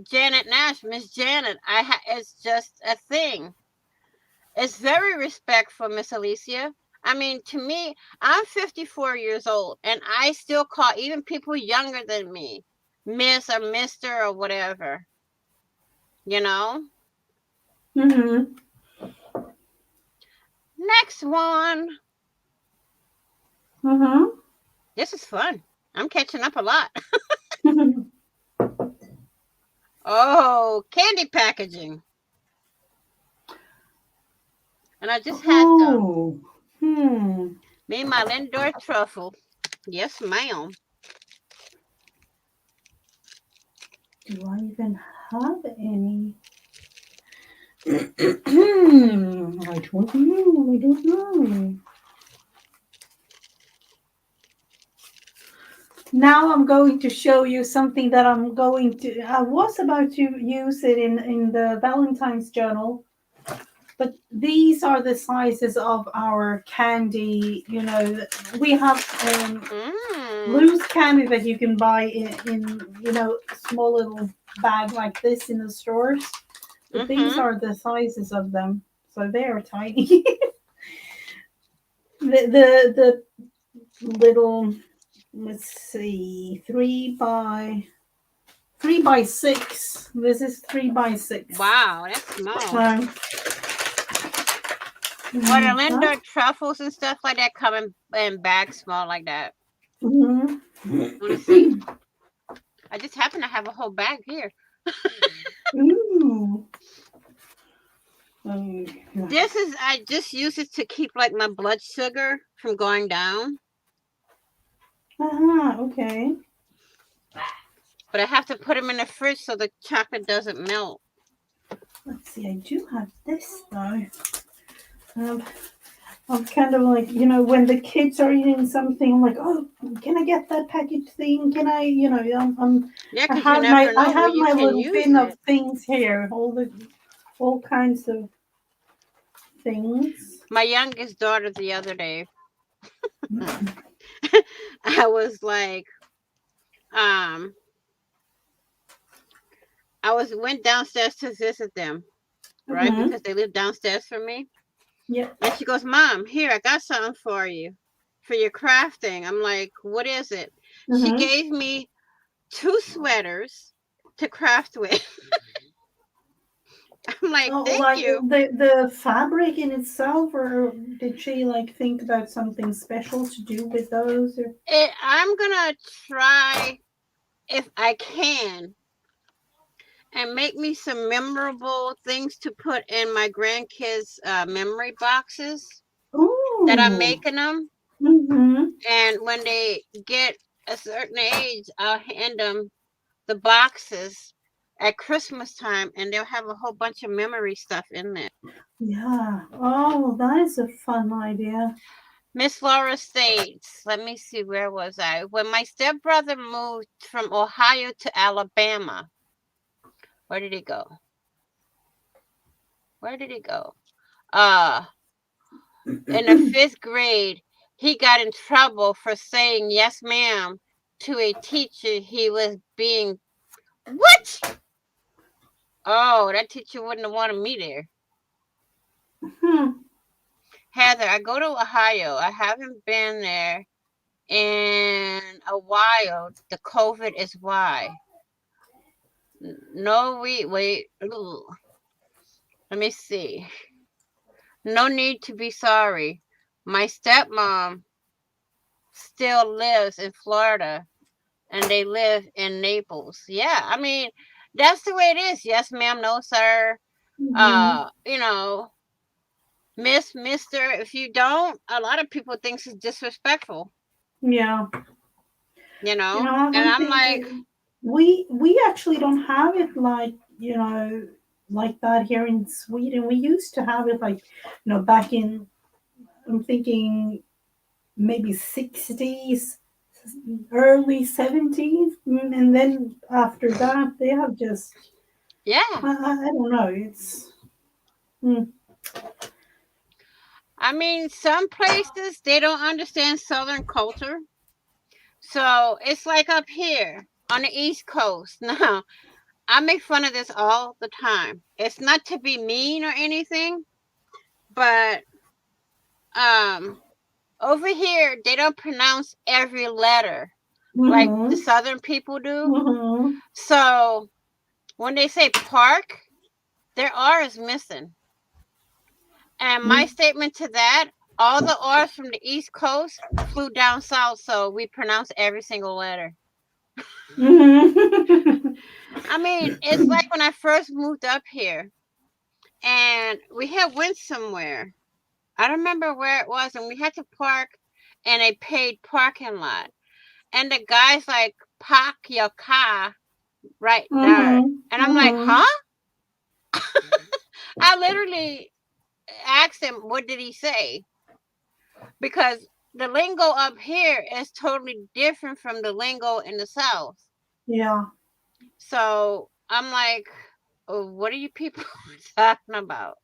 Janet Nash, Miss Janet. It's just a thing. It's very respectful, Miss Alicia. I mean, to me, I'm 54 years old, and I still call even people younger than me Miss or Mister or whatever. You know. hmm Next one. hmm This is fun. I'm catching up a lot. Oh, candy packaging, and I just had some. Oh, hmm. Me and my Lindor truffle. Yes, ma'am. Do I even have any? I don't know. I don't know. Now I'm going to show you something that I was about to use it in the Valentine's journal, but these are the sizes of our candy. We have Mm. loose candy that you can buy in small little bag like this in the stores. But these Mhm. are the sizes of them, so they are tiny. The little, let's see, 3 by 6. This is 3 by 6. Wow, that's small. So Or the that, Linda truffles and stuff like that come in bags small like that. mhm. Want to see? I just happen to have a whole bag here. Ooh. This is I just use it to keep like my blood sugar from going down. Okay. But I have to put them in the fridge so the chocolate doesn't melt. Let's see. I do have this though. Um, I'm kind of like, when the kids are eating something, I'm like, oh, can I get that package thing? Can I, Yeah, because you never I know have when you my can little use bin of it. things here, all kinds of things. My youngest daughter the other day, I was like, um, went downstairs to visit them, right? Mm-hmm. Because they live downstairs from me. Yep. And she goes, Mom, here, I got something for you for your crafting. I'm like, what is it? She Mm-hmm. gave me 2 sweaters to craft with. I'm like, Oh, thank like you. the fabric in itself, or did she like think about something special to do with those? Or... I'm gonna try if I can and make me some memorable things to put in my grandkids' memory boxes that I'm Oh. making them. Mm-hmm. And when they get a certain age, I'll hand them the boxes at Christmas time, and they'll have a whole bunch of memory stuff in there. Yeah. Oh, that is a fun idea. Miss Laura states, let me see, where was I? When my stepbrother moved from Ohio to Alabama, where did he go? Where did he go? Uh, in the 5th grade, he got in trouble for saying yes, ma'am, to a teacher he was being. What? Oh, that teacher wouldn't have wanted me there. Hmm. Heather, I go to Ohio. I haven't been there in a while. The COVID is why. No, wait. Ugh. Let me see. No need to be sorry. My stepmom still lives in Florida and they live in Naples. Yeah, I mean, that's the way it is. Yes, ma'am, no, sir. Mm-hmm. You know, Miss, Mister, if you don't, a lot of people think it's disrespectful, Yeah. And I'm I'm like, thinking we actually don't have it like like that here in Sweden. We used to have it like back in, I'm thinking maybe 60s, early 70s, and then after that they have just yeah. I don't know. It's mm, I mean, some places they don't understand Southern culture. So it's like up here on the East Coast. Now, I make fun of this all the time. It's not to be mean or anything, but um over here they don't pronounce every letter like the mhm, Southern people do. mhm, So when they say park, their R is missing. And my mm, statement to that, all the R's from the East Coast flew down south, so we pronounce every single letter. mhm. I mean, it's like when I first moved up here and we had went somewhere. I don't remember where it was, and we had to park in a paid parking lot. And the guy's like, park your car right there. Mhm, And I'm like, mhm. huh? I literally asked him, what did he say? Because the lingo up here is totally different from the lingo in the South. Yeah. So I'm like, oh, what are you people talking about?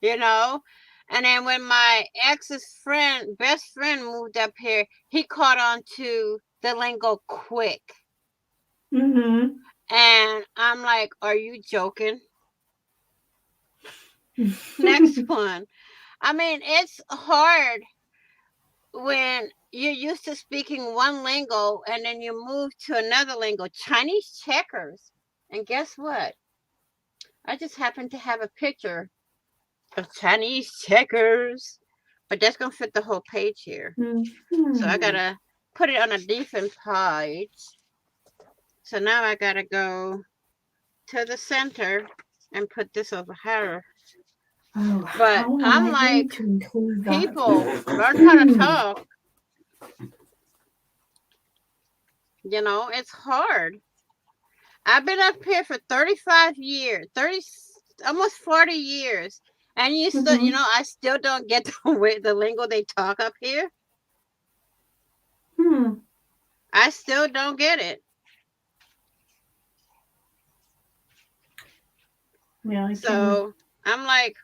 You know? And then when my ex's best friend moved up here, he caught on to the lingo quick. Mm-hmm. And I'm like, are you joking? Next one. I mean, it's hard when you're used to speaking one lingo and then you move to another lingo. Chinese checkers. And guess what? I just happen to have a picture of Chinese checkers. But that's going to fit the whole page here. So I got Mm-hmm. to put it on a different page. So now I got to go to the center and put this over here. Oh, But how am I'm I going like, to include that? people, learn how to talk. You know, it's hard. I've been up here for 35 years, 30, almost 40 years. And you still, Mm-hmm. I still don't get the lingo they talk up here. Hmm. I still don't get it. Yeah, I can. So I'm like,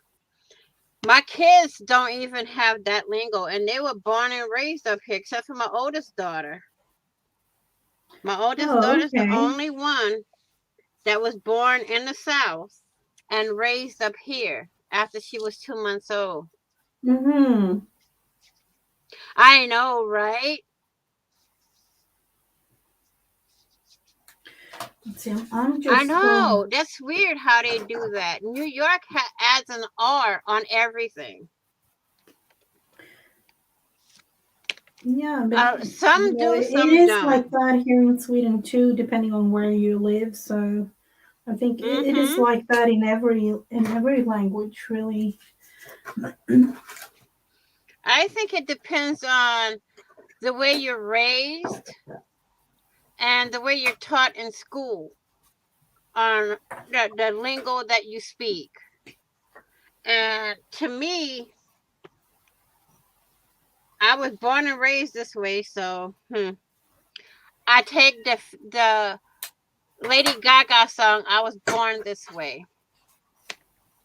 my kids don't even have that lingo, and they were born and raised up here, except for my oldest daughter. My oldest Oh, daughter's the okay. only one that was born in the South and raised up here after she was 2 months old. Mm-hmm. I know, right? Let's see, I'm I just going. know. That's weird how they do that. New York adds an R on everything. Yeah, but Some do, it some is like don't. that here in Sweden too, depending on where you live. So I think it is Mm-hmm. like that in every language, really. I think it depends on the way you're raised and the way you're taught in school on the lingo that you speak. And to me, I was born and raised this way, so I take the Lady Gaga song, I was born this way.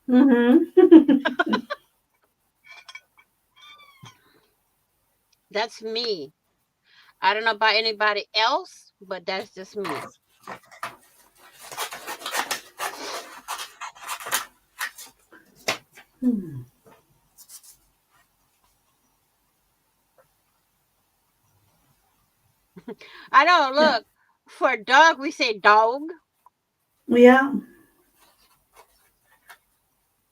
Mm-hmm. That's me. I don't know about anybody else, but that's just me. I don't Yeah. look for dog. We say dog. Yeah.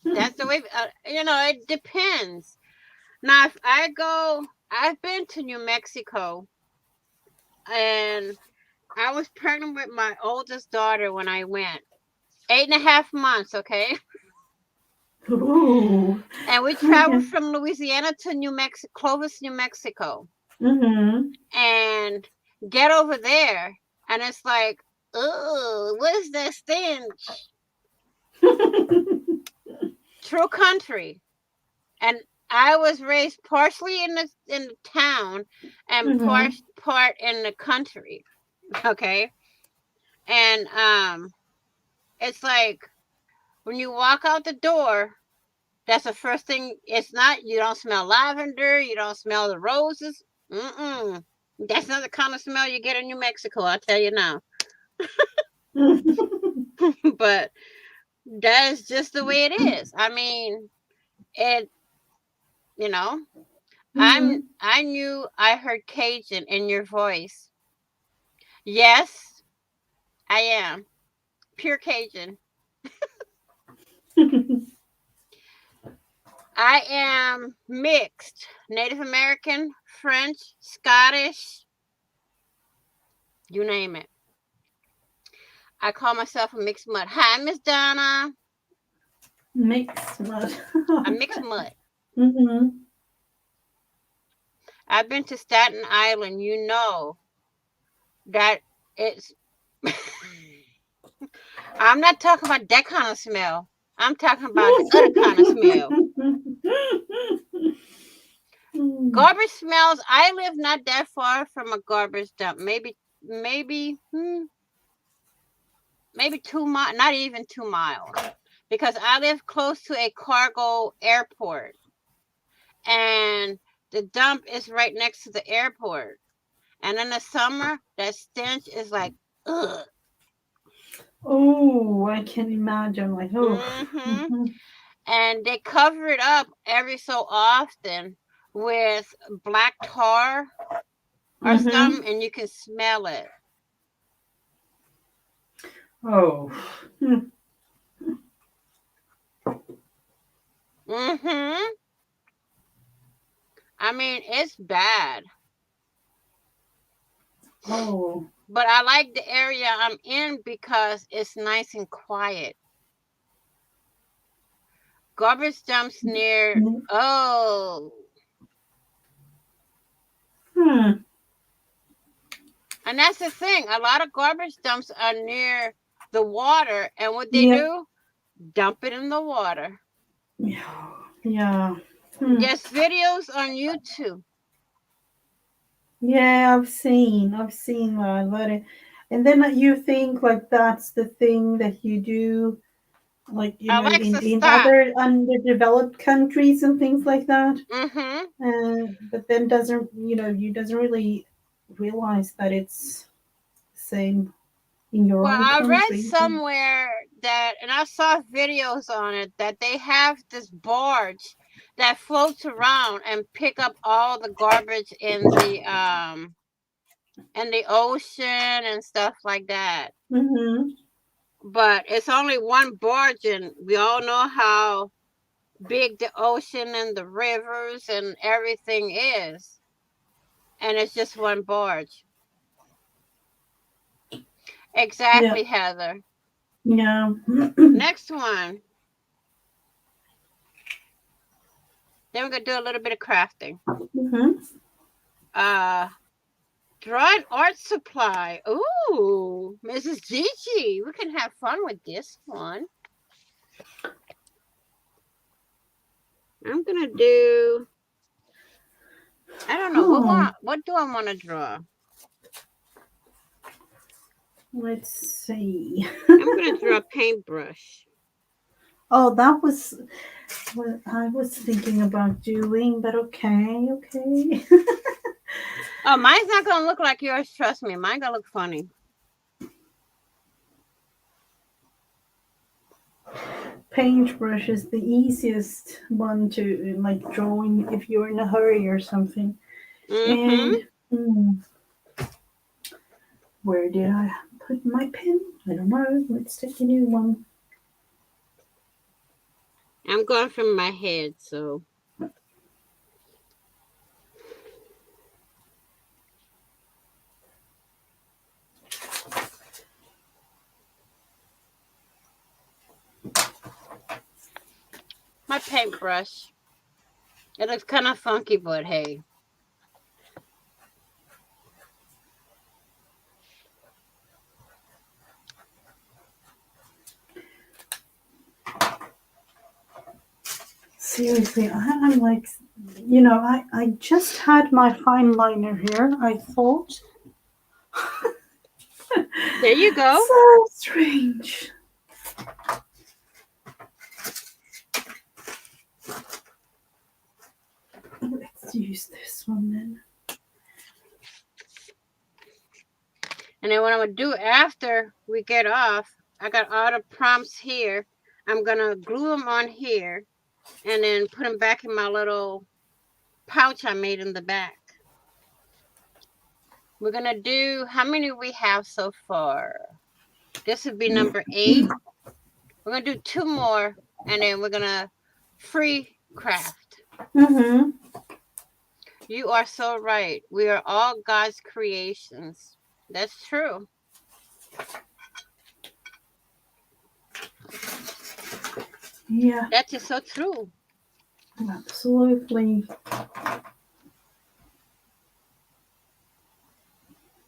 That's the way. It depends. Now, if I go, I've been to New Mexico, and I was pregnant with my oldest daughter when I went. 8.5 months, okay? Ooh. And we traveled Okay. from Louisiana to New Mexico, Clovis, New Mexico, Mm-hmm. and get over there, and it's like, oh, what is that stench? True country, and I was raised partially in the town and Mm-hmm. part in the country, okay? And it's like when you walk out the door, that's the first thing. It's not, you don't smell lavender, you don't smell the roses. Mm-mm. That's not the kind of smell you get in New Mexico, I'll tell you now. But that is just the way it is. I mean, it, you know, Mm-hmm. I knew I heard Cajun in your voice. Yes, I am. Pure Cajun. I am mixed. Native American, French, Scottish, you name it. I call myself a mixed mud. Hi, Miss Donna. Mixed mud. A mixed mud. Mm-hmm. I've been to Staten Island. You know that it's. I'm not talking about that kind of smell. I'm talking about the other kind of smell. Garbage smells. I live not that far from a garbage dump. Maybe 2 miles, not even 2 miles, because I live close to a cargo airport, and the dump is right next to the airport. And in the summer, that stench is like, ugh. Oh, I can imagine. Like, oh. And they cover it up every so often with black tar or something, and you can smell it. Oh. I mean, it's bad. Oh. But I like the area I'm in because it's nice and quiet. Garbage dumps near, oh. And that's the thing. A lot of garbage dumps are near the water, and what they do, dump it in the water. Yeah. There's videos on YouTube. Yeah, I've seen that. And then you think like that's the thing that you do, like in other underdeveloped countries and things like that. But then you doesn't really realize that it's the same in your own I read country. somewhere that, and I saw videos on it, that they have this barge that floats around and pick up all the garbage in the ocean and stuff like that. But it's only one barge, and we all know how big the ocean and the rivers and everything is, and it's just one barge. Exactly, Heather. Yeah. Next one. Then we're gonna do a little bit of crafting. Drawing art supply. Ooh, Mrs. Gigi, we can have fun with this one. I'm gonna do, I don't know, what do I want to draw? Let's see. I'm gonna draw a paintbrush. Oh, that was what I was thinking about doing, but okay. Oh, mine's not gonna look like yours, trust me. Mine's gonna look funny. Paintbrush is the easiest one to like drawing if you're in a hurry or something. And where did I put my pen? I don't know. Let's take a new one. I'm going from my head, so. My paintbrush. It looks kind of funky, but hey. Seriously, I'm like, I just had my fine liner here, I thought. There you go. So strange. Let's use this one then. And then what I'm going to do after we get off, I got all the prompts here. I'm going to glue them on here and then put them back in my little pouch I made in the back. We're going to do, how many we have so far? This would be number 8. We're going to do 2 more, and then we're going to free craft. You are so right. We are all God's creations. That's true. Yeah. That is so true. Absolutely.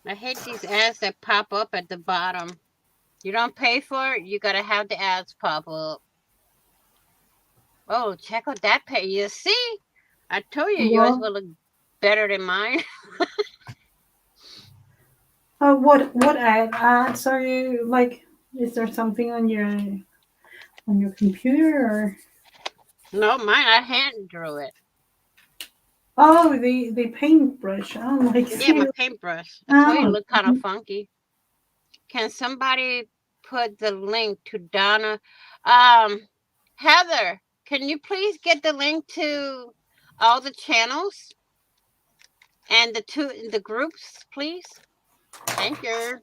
I hate these ads that pop up at the bottom. You don't pay for it, you gotta have the ads pop up. Oh, check out that page. You see? I told you yours will look better than mine. What ads are you like? Is there something on your computer or? No, mine, I hand drew it. Oh, the paintbrush. Oh, like Yeah, my seriously. paintbrush. I told you it Oh, looked kind of funky. Can somebody put the link to Donna? Heather, can you please get the link to all the channels and the groups, please? Thank you.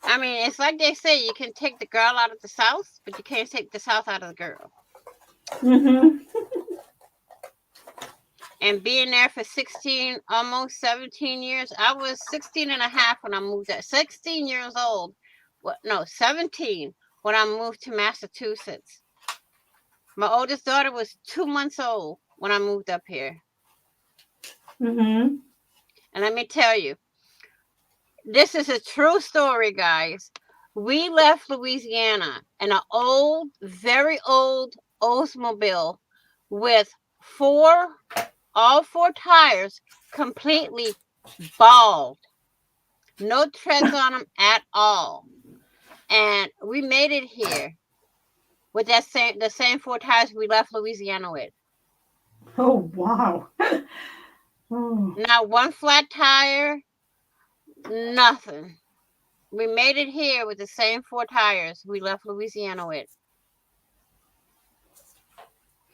I mean, it's like they say, you can take the girl out of the South, but you can't take the South out of the girl. mm-hmm. And being there for 16, almost 17 years, I was 16 and a half when I moved there. 16 years old. No, 17 when I moved to Massachusetts. My oldest daughter was 2 months old when I moved up here. Mm-hmm. And let me tell you, this is a true story, guys. We left Louisiana in an old, very old Oldsmobile with all four tires completely bald. No treads on them at all. And we made it here with the same four tires we left Louisiana with. Oh wow. Oh. Not one flat tire, nothing. We made it here with the same four tires we left Louisiana with.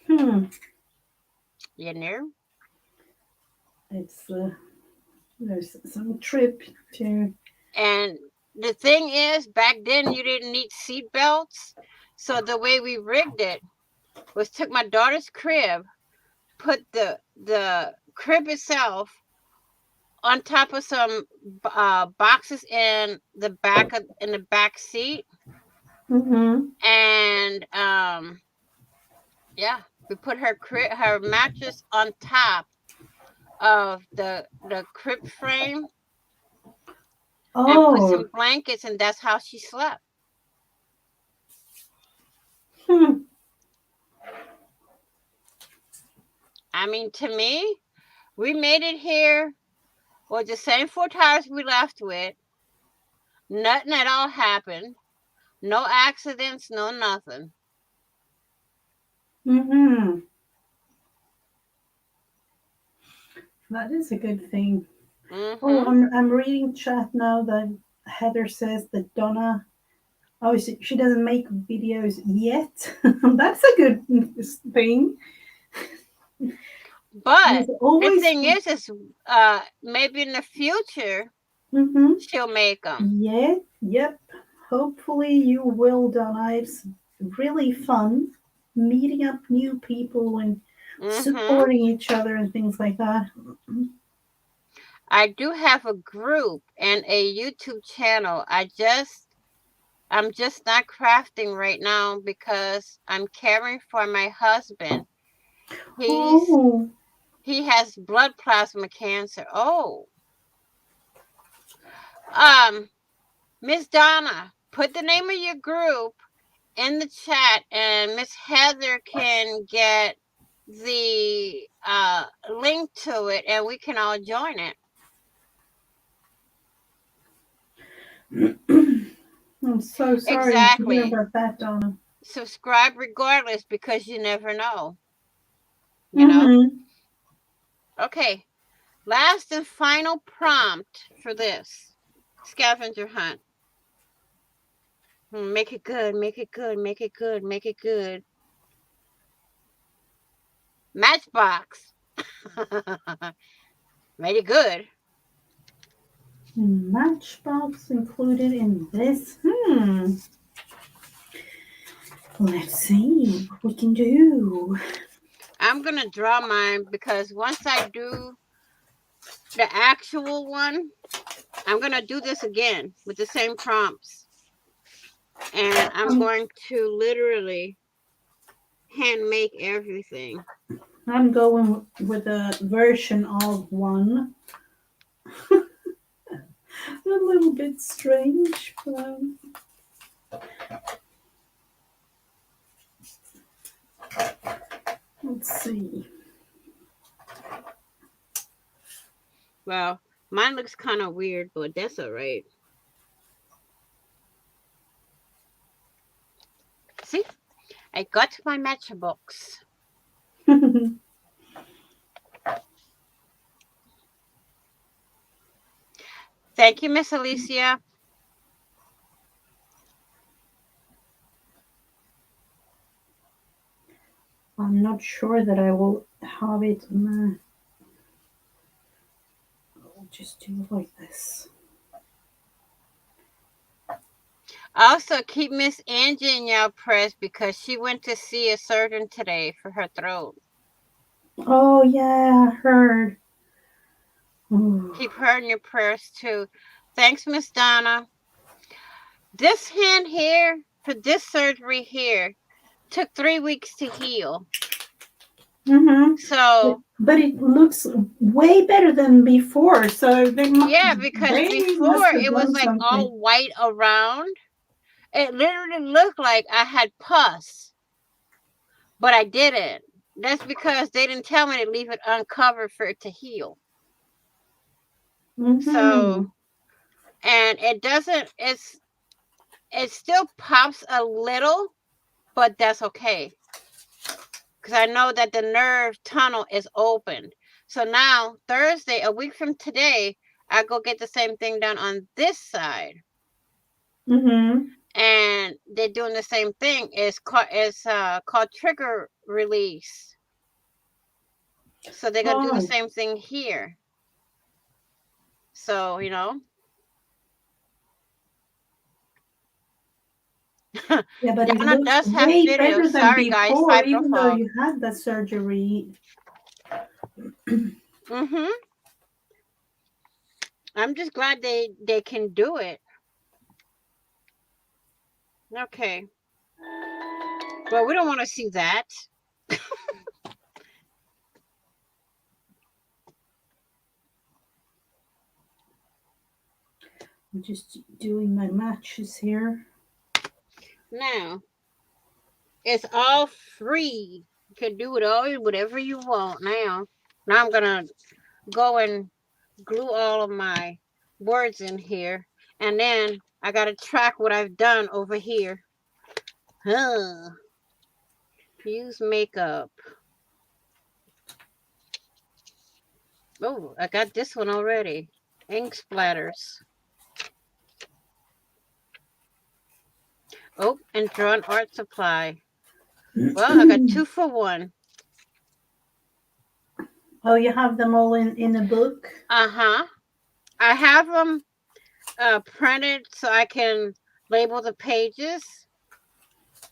Hmm. You know? It's there's some trip to. And the thing is, back then you didn't need seat belts. So the way we rigged it was took my daughter's crib, put the crib itself on top of some boxes in the back seat, Mm-hmm. and yeah, we put her mattress on top of the crib frame and put Oh. some blankets, and that's how she slept. Hmm. I mean, to me, we made it here with the same four tires we left with. Nothing at all happened. No accidents, no nothing. Mm-hmm. That is a good thing. Oh, Mm-hmm. I'm reading chat now that Heather says that Donna. Oh, she doesn't make videos yet. That's a good thing. But There's the always. thing is maybe in the future Mm-hmm. she'll make them. Yeah. Yep. Hopefully you will, Donna. It's really fun meeting up new people and Mm-hmm. supporting each other and things like that. I do have a group and a YouTube channel. I'm just not crafting right now because I'm caring for my husband. Oh. He has blood plasma cancer. Oh. Miss Donna, put the name of your group in the chat and Miss Heather can get the link to it and we can all join it. I'm so sorry to hear Exactly. about that, Donna. Subscribe regardless because you never know. You know? Mm-hmm. Okay. Last and final prompt for this scavenger hunt. Make it good, make it good, make it good, make it good. Matchbox. Made it good. Matchbox included in this. Let's see what we can do. I'm going to draw mine because once I do the actual one, I'm going to do this again with the same prompts. And I'm going to literally hand make everything. I'm going with a version of one. A little bit strange, but Let's see. Well, mine looks kind of weird, but that's all right. See, I got my matchbox. Thank you, Miss Alicia. I'm not sure that I will have it. I'll just do it like this. Also, keep Miss Angie in your prayers because she went to see a surgeon today for her throat. Oh yeah, I heard. Ooh. Keep her in your prayers too. Thanks, Miss Donna. This hand here for this surgery here took 3 weeks to heal. Mm-hmm. So But it looks way better than before. So yeah, because they before must have it was done like something. all white around. It literally looked like I had pus, but I didn't. That's because they didn't tell me to leave it uncovered for it to heal. Mm-hmm. So, and it still pops a little, but that's okay. Because I know that the nerve tunnel is opened. So now, Thursday, a week from today, I go get the same thing done on this side. Mm-hmm. And they're doing the same thing. It's called trigger release. So they're gonna do the Oh, same thing here. So yeah, but it Donna looks does have way videos. better than Sorry guys, before, typo even though fault. you had the surgery. Mhm. I'm just glad they can do it. Okay. Well, we don't want to see that. I'm just doing my matches here. Now it's all free. You can do it all whatever you want now. Now I'm gonna go and glue all of my words in here, and then I gotta track what I've done over here. Huh. Use makeup. Oh, I got this one already. Ink splatters. Oh, and drawn art supply. Well, I got 2 for 1. Oh, you have them all in a book? Uh-huh. I have them printed so I can label the pages.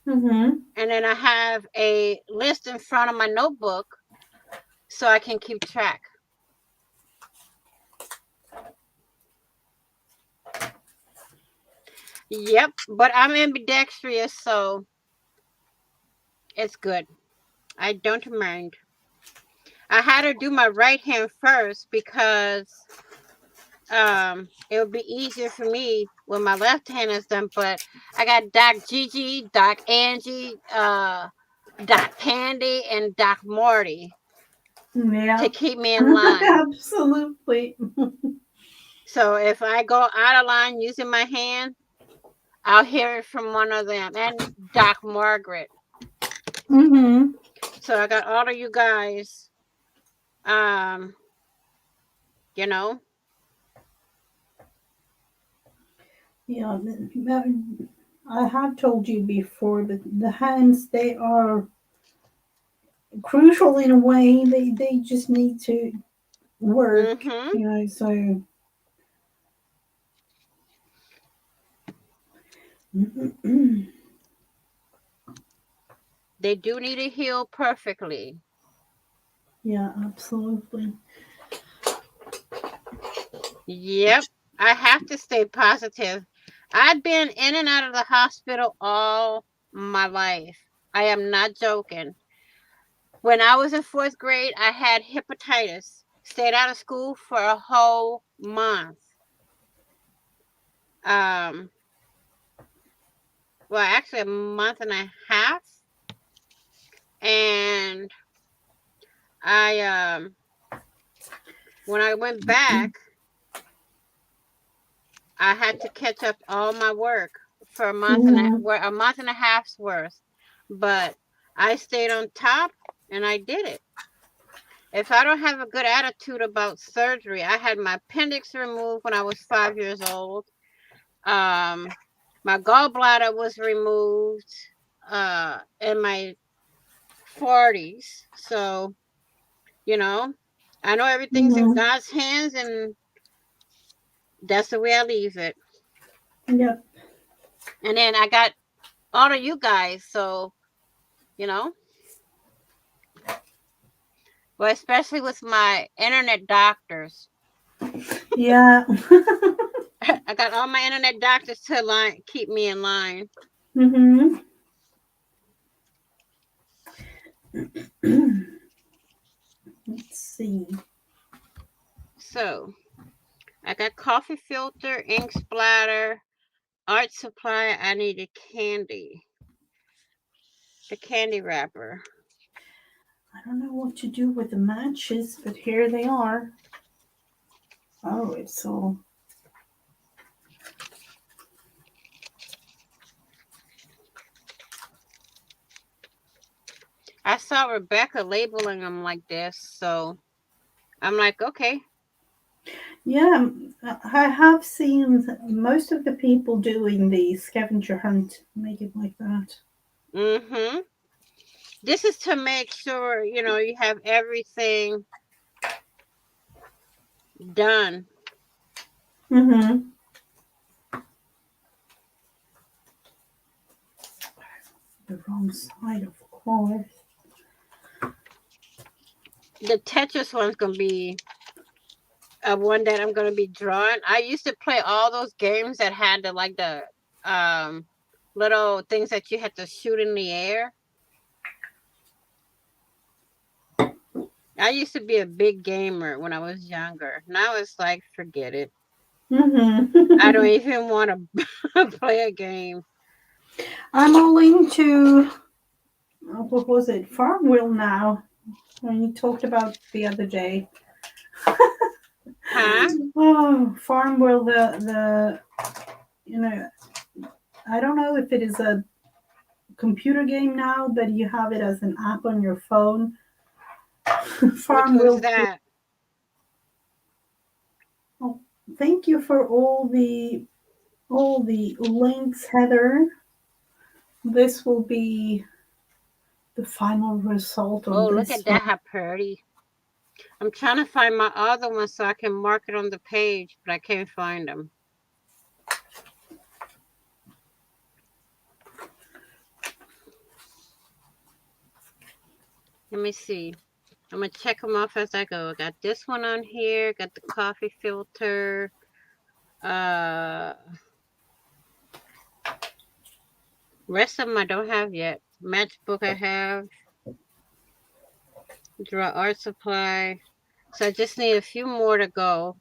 Mm-hmm. And then I have a list in front of my notebook so I can keep track. Yep, but I'm ambidextrous, so it's good. I don't mind. I had to do my right hand first because it would be easier for me when my left hand is done. But I got Doc Gigi, Doc Angie, Doc Candy, and Doc Morty Yeah. to keep me in line. Absolutely. So if I go out of line using my hand, I'll hear it from one of them, and Doc Margaret. Mm-hmm. So I got all of you guys, um, you know. Yeah, I have told you before that the hands, they are crucial in a way. They just need to work, Mm-hmm. so They do need to heal perfectly. yeah, absolutely. Yep. I have to stay positive. I've been in and out of the hospital all my life. I am not joking. When I was in 4th grade, I had hepatitis. Stayed out of school for a whole month. Um, well, actually a month and a half. And I when I went back, I had to catch up all my work for Mhm. a month and a half's worth. But I stayed on top and I did it. If I don't have a good attitude about surgery, I had my appendix removed when I was 5 years old. Um, my gallbladder was removed in my 40s. So, you know, I know everything's in Mhm. God's hands, and that's the way I leave it. Yep. And then I got all of you guys. So, you know, well, especially with my internet doctors. Yeah. I got all my internet doctors to keep me in line. Mhm. Let's see. So, I got coffee filter, ink splatter, art supply. I needed candy, the candy wrapper. I don't know what to do with the matches, but here they are. Oh, it's all. I saw Rebecca labeling them like this, so I'm like, okay. Yeah, I have seen most of the people doing the scavenger hunt make it like that. Mm-hmm. This is to make sure, you have everything done. Mm-hmm. The wrong side, of course. The Tetris one's going to be one that I'm going to be drawing. I used to play all those games that had the um little things that you had to shoot in the air. I used to be a big gamer when I was younger. Now it's like, forget it. I don't Mm-hmm. even want to play a game. I'm all into, what was it, Farmville now, when you talked about the other day. Huh? Oh, Farmville, you know, I don't know if it is a computer game now, but you have it as an app on your phone. Which one's Farmville. that? Oh, thank you for all the links, Heather. This will be the final result on Oh, look at this one. that, how pretty. I'm trying to find my other one so I can mark it on the page, but I can't find them. Let me see. I'm going to check them off as I go. I got this one on here. Got the coffee filter. Uh, Rest of them I don't have yet. Matchbook I have. Draw art supply. So I just need a few more to go.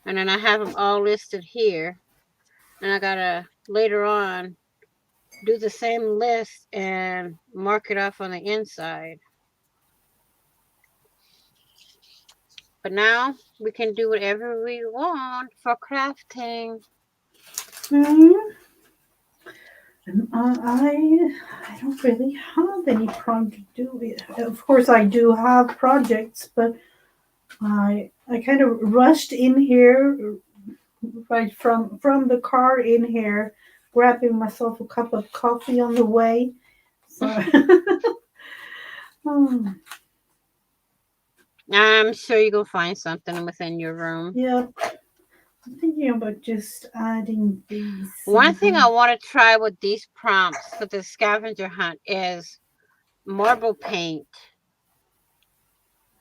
And then I have them all listed here. And I got to later on do the same list and mark it off on the inside. But now we can do whatever we want for crafting. Hmm. I don't really have any project to do it. Of course, I do have projects, but I kind of rushed in here right from the car in here, grabbing myself a cup of coffee on the way. So, oh, I'm sure you're going to find something within your room. yeah, I'm thinking about just adding these One thing I somehow. want to try with these prompts for the scavenger hunt is marble paint.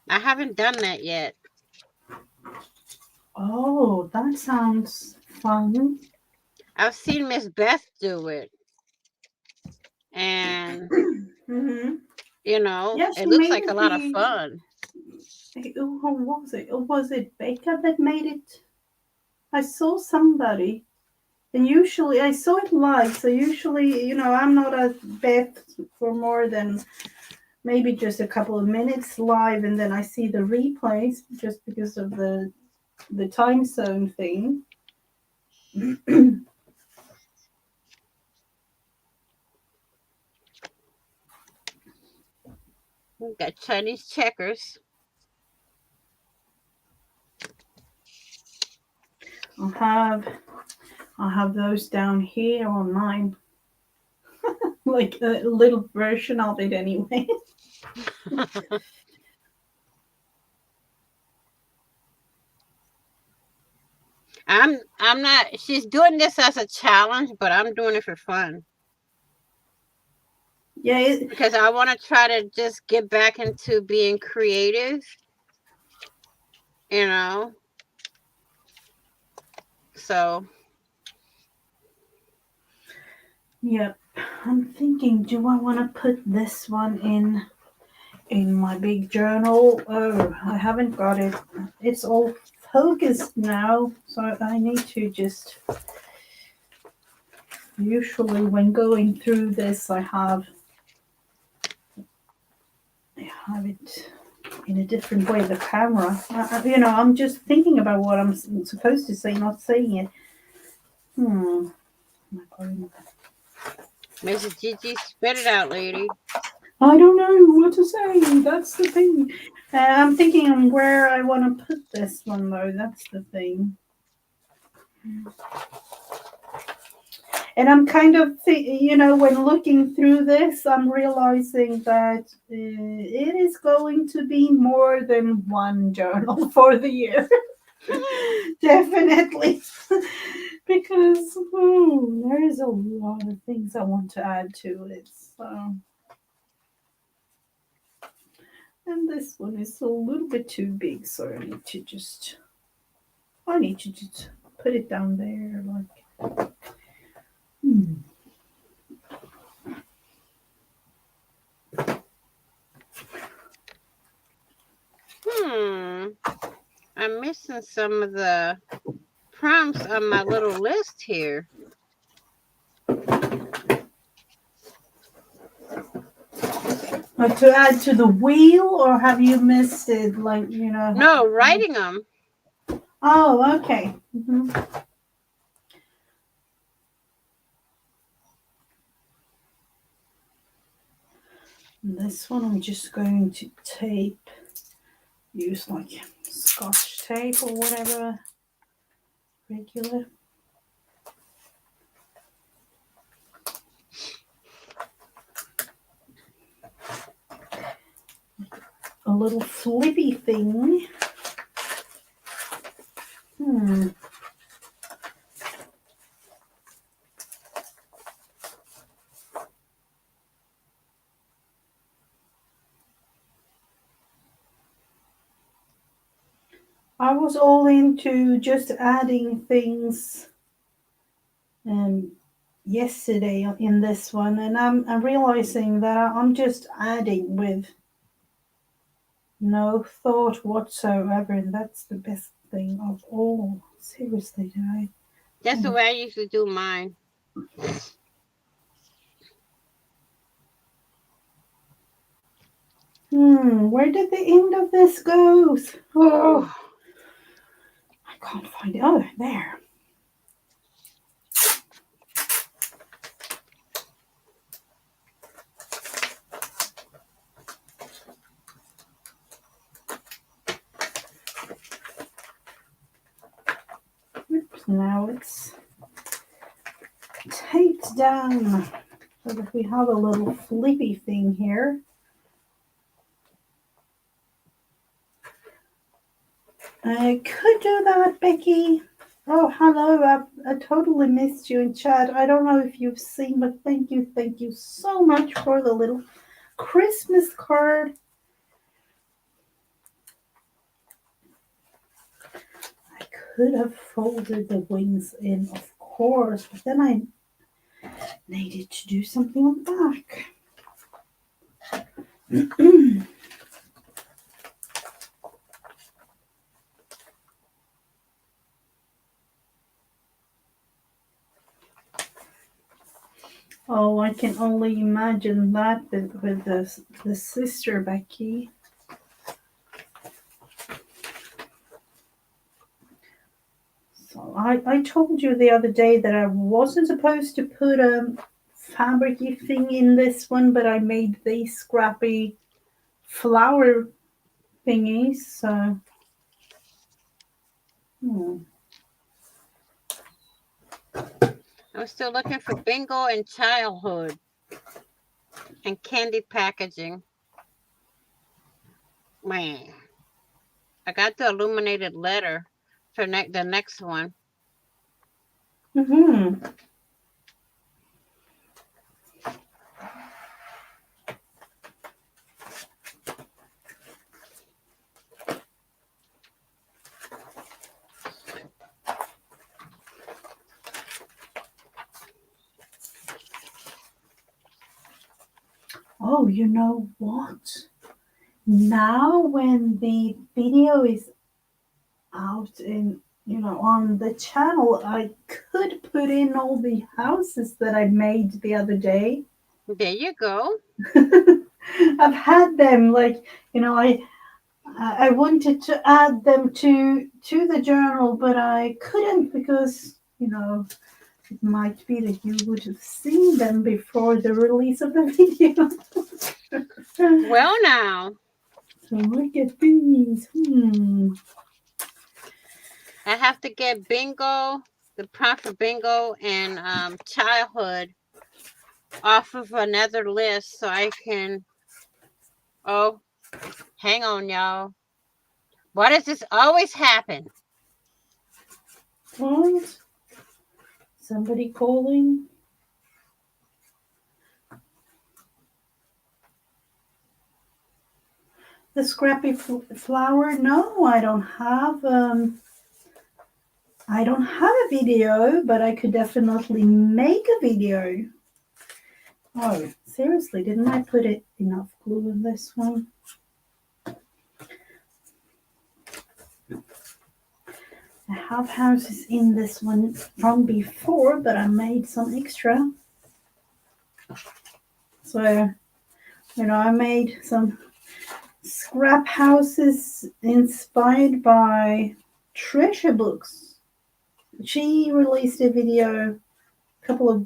I haven't done that yet. Oh, that sounds fun. I've seen Miss Beth do it, and Hmm. Yeah, it she looks made like a it lot of the. fun. Who was it? Was it Becca that made it? I saw somebody. And usually, I saw it live. So usually, I'm not a Beth for more than maybe just a couple of minutes live, and then I see the replays just because of the time zone thing. We got Chinese checkers. I'll have those down here on mine. Like a little version of it anyway. I'm not, she's doing this as a challenge, but I'm doing it for fun. Yeah, because I want to try to just get back into being creative, you know. So yeah. I'm thinking, do I want to put this one in my big journal? Oh, I haven't got it. It's all focused now, so I need to just. Usually, when going through this, I have it in a different way. The camera, I'm just thinking about what I'm supposed to say, not saying it. Mrs. Gigi, spit it out, lady. I don't know what to say. That's the thing. I'm thinking on where I want to put this one, though. That's the thing. And I'm kind of, when looking through this, I'm realizing that it is going to be more than one journal for the year. Definitely. Because there is a lot of things I want to add to it. So. And this one is a little bit too big, so I need to just put it down there, like. I'm missing some of the prompts on my little list here. To add to the wheel, or have you missed it? Like, No, writing them. Oh, okay. This one I'm just going to use like Scotch tape or whatever, regular. A little flippy thing. I was all into just adding things yesterday in this one, and I'm realizing that I'm just adding with no thought whatsoever, and that's the best thing of all. Seriously, That's the way I usually do mine. Where did the end of this go? Oh, I can't find it. Oh, there. Oops, now it's taped down so that we have a little flippy thing here. I could do that, Becky. Oh, hello. I totally missed you in chat. I don't know if you've seen, but thank you so much for the little Christmas card. I could have folded the wings in, of course, but then I needed to do something on the back. Oh, I can only imagine that with the sister Becky. So I told you the other day that I wasn't supposed to put a fabricy thing in this one, but I made these scrappy flower thingies. So hmm. I'm still looking for bingo and childhood and candy packaging. Man, I got the illuminated letter for the next one. Hmm. Oh, you know what? Now when the video is out in on the channel, I could put in all the houses that I made the other day. There you go. I've had them like I wanted to add them to the journal, but I couldn't because it might be that you would have seen them before the release of the video. Well, now So look at these. I have to get bingo, the prompt for bingo and childhood off of another list so I can. Oh, hang on, y'all. Why does this always happen? What? Somebody calling? The scrappy flower? No, I don't have. I don't have a video, but I could definitely make a video. Oh, seriously, didn't I put enough glue in this one? I have houses in this one from before, but I made some extra. So, I made some scrap houses inspired by treasure books. She released a video a couple of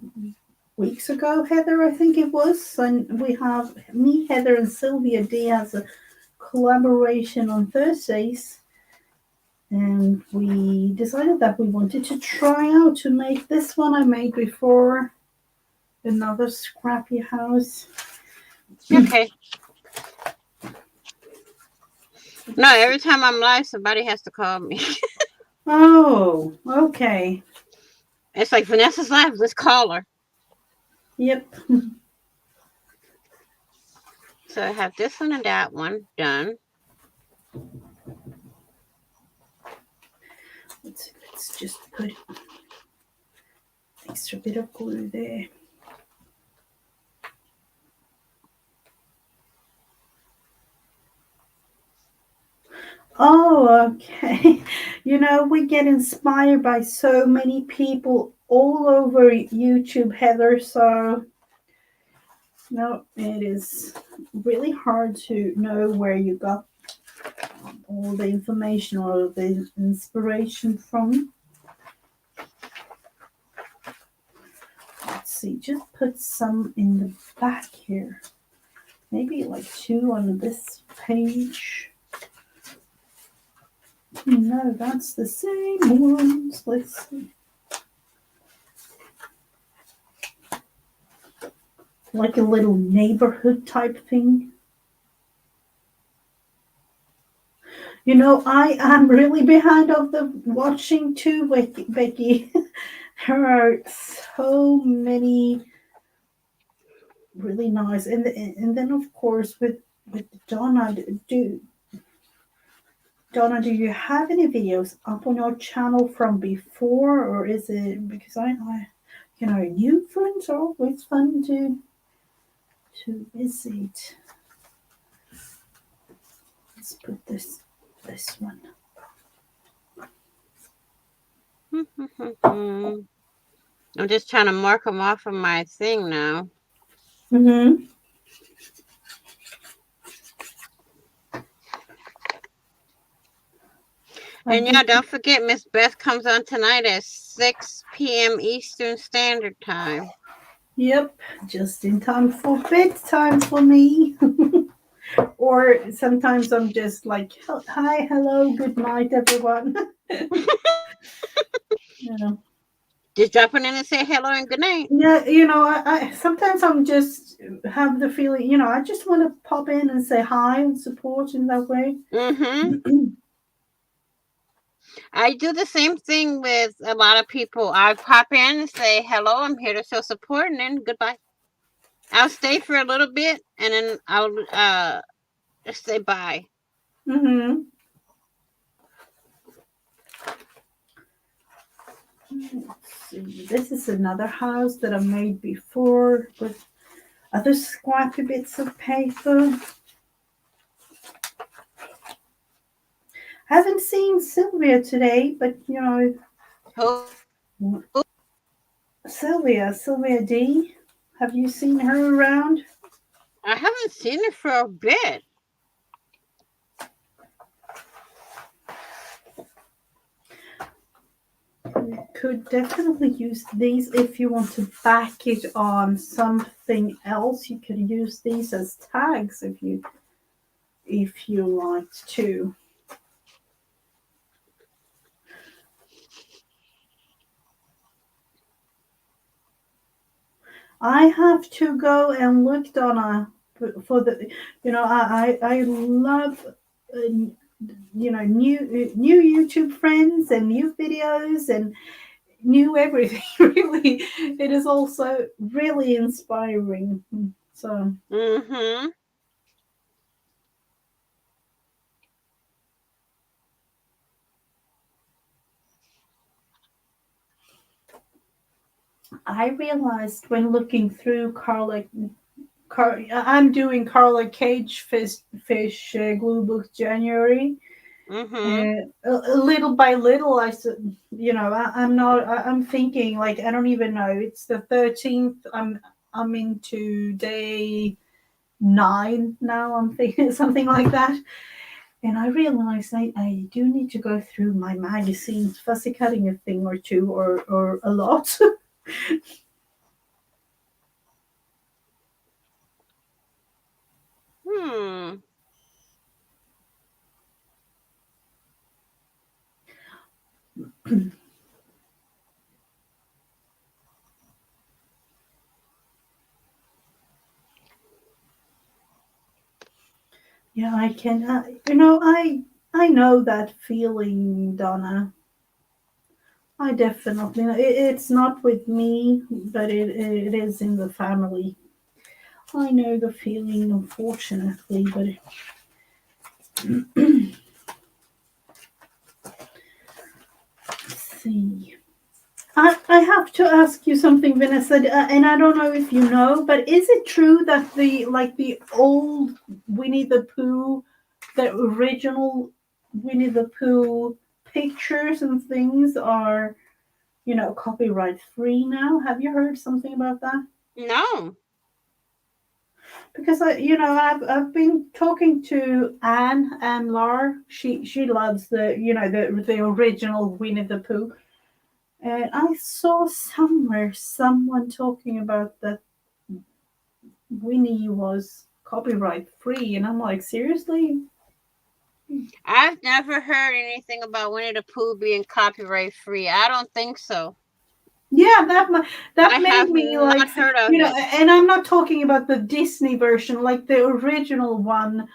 weeks ago, Heather, I think it was. And we have me, Heather, and Sylvia D has a collaboration on Thursdays. And we decided that we wanted to try out to make this one I made before, another scrappy house. Okay. No, every time I'm live, somebody has to call me. Oh, okay. It's like Vanessa's live. Let's call her. Yep. So I have this one and that one done. Let's just put extra bit of glue there. Oh, okay. We get inspired by so many people all over YouTube, Heather. So, it is really hard to know where you got all the information or the inspiration from. Let's see, just put some in the back here. Maybe like 2 on this page. No, that's the same ones. Let's see. Like a little neighborhood type thing. I am really behind of the watching too, Becky. There are so many really nice, and then of course with Donna, do you have any videos up on your channel from before, or is it because I new friends are always fun to visit. Let's put this one. I'm just trying to mark them off of my thing now. Mm-hmm. And yeah, don't forget Miss Beth comes on tonight at 6 p.m. Eastern Standard Time. Yep, just in time for bedtime for me. Or sometimes I'm just like, hi, hello, good night, everyone. Yeah. Just dropping in and say hello and good night. Yeah, I sometimes I'm just have the feeling, I just want to pop in and say hi and support in that way. Mm-hmm. I do the same thing with a lot of people. I pop in and say hello, I'm here to show support, and then goodbye. I'll stay for a little bit and then I'll just say bye. Mm-hmm. Let's see. This is another house that I made before with other scrappy bits of paper. Haven't seen Sylvia today, but Who? Sylvia D. Have you seen her around? I haven't seen her for a bit. You could definitely use these if you want to back it on something else. You could use these as tags if you liked to. I have to go and look, Donna, for the. I love. New YouTube friends and new videos and new everything. Really, it is also really inspiring. So Mm-hmm. I realized when looking through I'm doing Carla Cage Fish Glue Book January. Mm-hmm. Little by little, I'm not. I'm thinking like I don't even know. It's the 13th. I'm into day 9 now. I'm thinking something like that. And I realized I do need to go through my magazines, fussy cutting a thing or two or a lot. Hmm. Yeah, I can. I know that feeling, Donna. I definitely. It's not with me, but it is in the family. I know the feeling, unfortunately, but let's see. I have to ask you something, Vanessa, and I don't know if you know, but is it true that the old Winnie the Pooh, the original Winnie the Pooh pictures and things are copyright free now? Have you heard something about that? No. Because I've been talking to Anne Lar. She loves the original Winnie the Pooh. And I saw somewhere someone talking about that Winnie was copyright free, and I'm like, seriously? I've never heard anything about Winnie the Pooh being copyright free. I don't think so. Yeah, that I made have me like, not heard of it. and I'm not talking about the Disney version, like the original one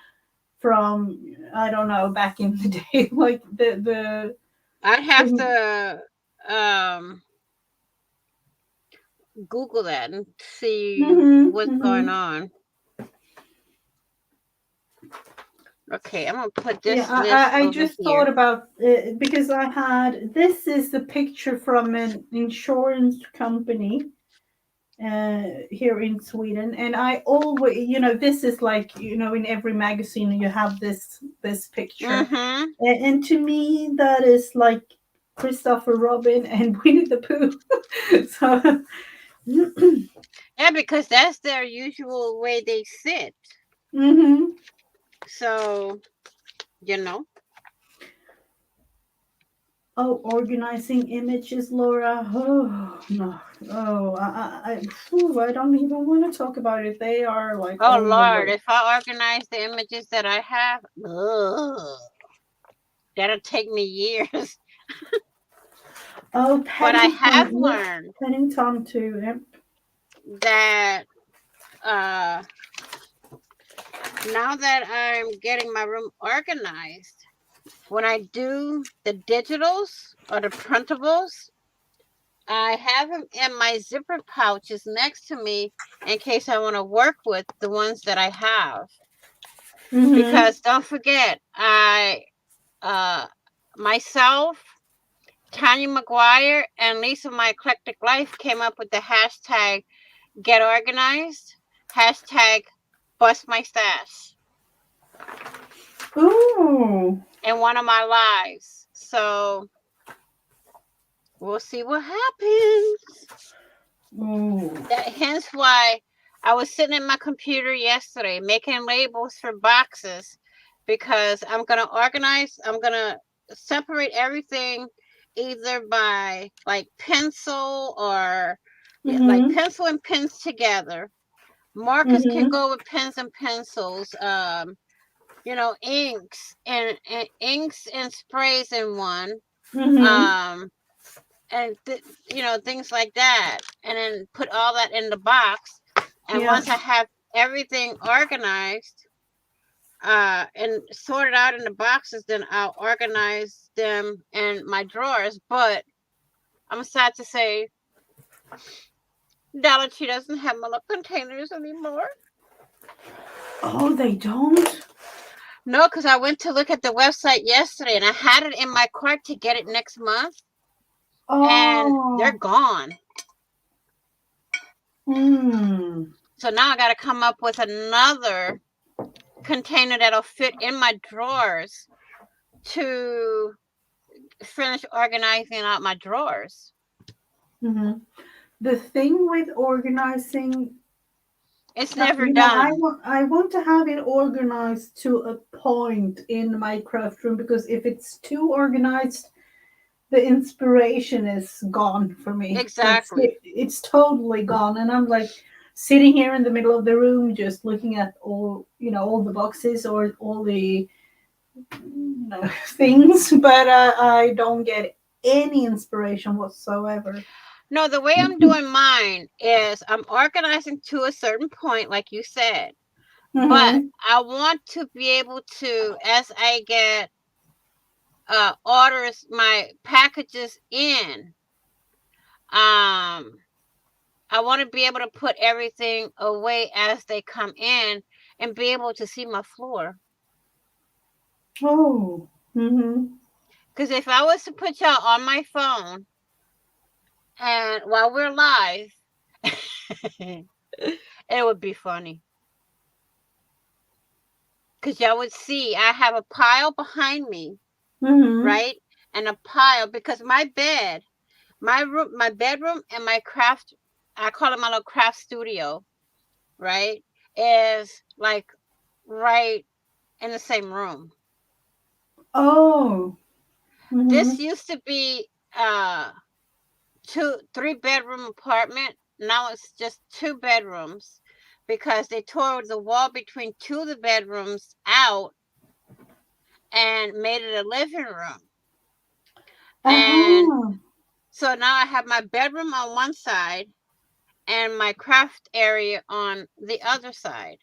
from I don't know back in the day, like the I'd have thing. to Google that and see Hmm. what's going Hmm. on. Okay, I'm gonna put Yeah, this list I over just thought here. about because I had this is the picture from an insurance company here in Sweden, and I always, this is like, in every magazine you have this picture, Mm-hmm. and to me that is like Christopher Robin and Winnie the Pooh. So Yeah, because that's their usual way they sit. hmm. So, you know. Oh, organizing images, Laura. Oh no. Oh, I don't even want to talk about it. They are like Oh all Lord, over. if I organize the images that I have, ugh, that'll take me years. Oh, But I Paddington. have Yeah, learned Paddington too. Yeah. that uh now that I'm getting my room organized, when I do the digitals or the printables, I have them in my zipper pouches next to me in case I want to work with the ones that I have. Mm-hmm. Because don't forget, I uh myself, Tanya McGuire, and Lisa My Eclectic Life came up with the hashtag get organized, hashtag bust my stash Ooh. in one of my lives. So we'll see what happens. Ooh. Hence why I was sitting at my computer yesterday making labels for boxes because I'm going to organize, I'm going to separate everything either by like pencil or yeah, like Mm-hmm. pencil and pens together. Markers can Mm-hmm. go with pens and pencils. And inks and sprays in one. Mm-hmm. Um, and things like that, and then put all that in the box. And Yeah. once I have everything organized and sorted out in the boxes, then I'll organize them in my drawers. But I'm sad to say Dollar Tree doesn't have my little containers anymore. Oh, they don't? No, because I went to look at the website yesterday and I had it in my cart to get it next month, and they're Oh. gone. Hmm. So now I got to come up with another container that'll fit in my drawers to finish organizing out my drawers. Mm-hmm. The thing with organizing, It's never I done. want to have it organized to a point in my craft room, because if it's too organized, the inspiration is gone for me. Like Exactly. it's totally gone, and I'm like sitting here in the middle of the room just looking at all the boxes or all the things, but I don't get any inspiration whatsoever. No, the way I'm doing mine is I'm organizing to a certain point, like you said, but Mm-hmm. I want to be able to, as I get orders, my packages in, um, I want to be able to put everything away as they come in and be able to see my floor. Oh. Mm-hmm. Because if I was to put y'all on my phone and while we're live, it would be funny. Because y'all would see I have a pile behind me, Mm-hmm. right? And a pile because my bedroom and my craft, I call it my little craft studio, right? Is like right in the same room. Oh. This Mm-hmm. used to be three bedroom apartment. Now it's just two bedrooms because they tore the wall between two of the bedrooms out and made it a living room. And Uh-huh. so now I have my bedroom on one side and my craft area on the other side.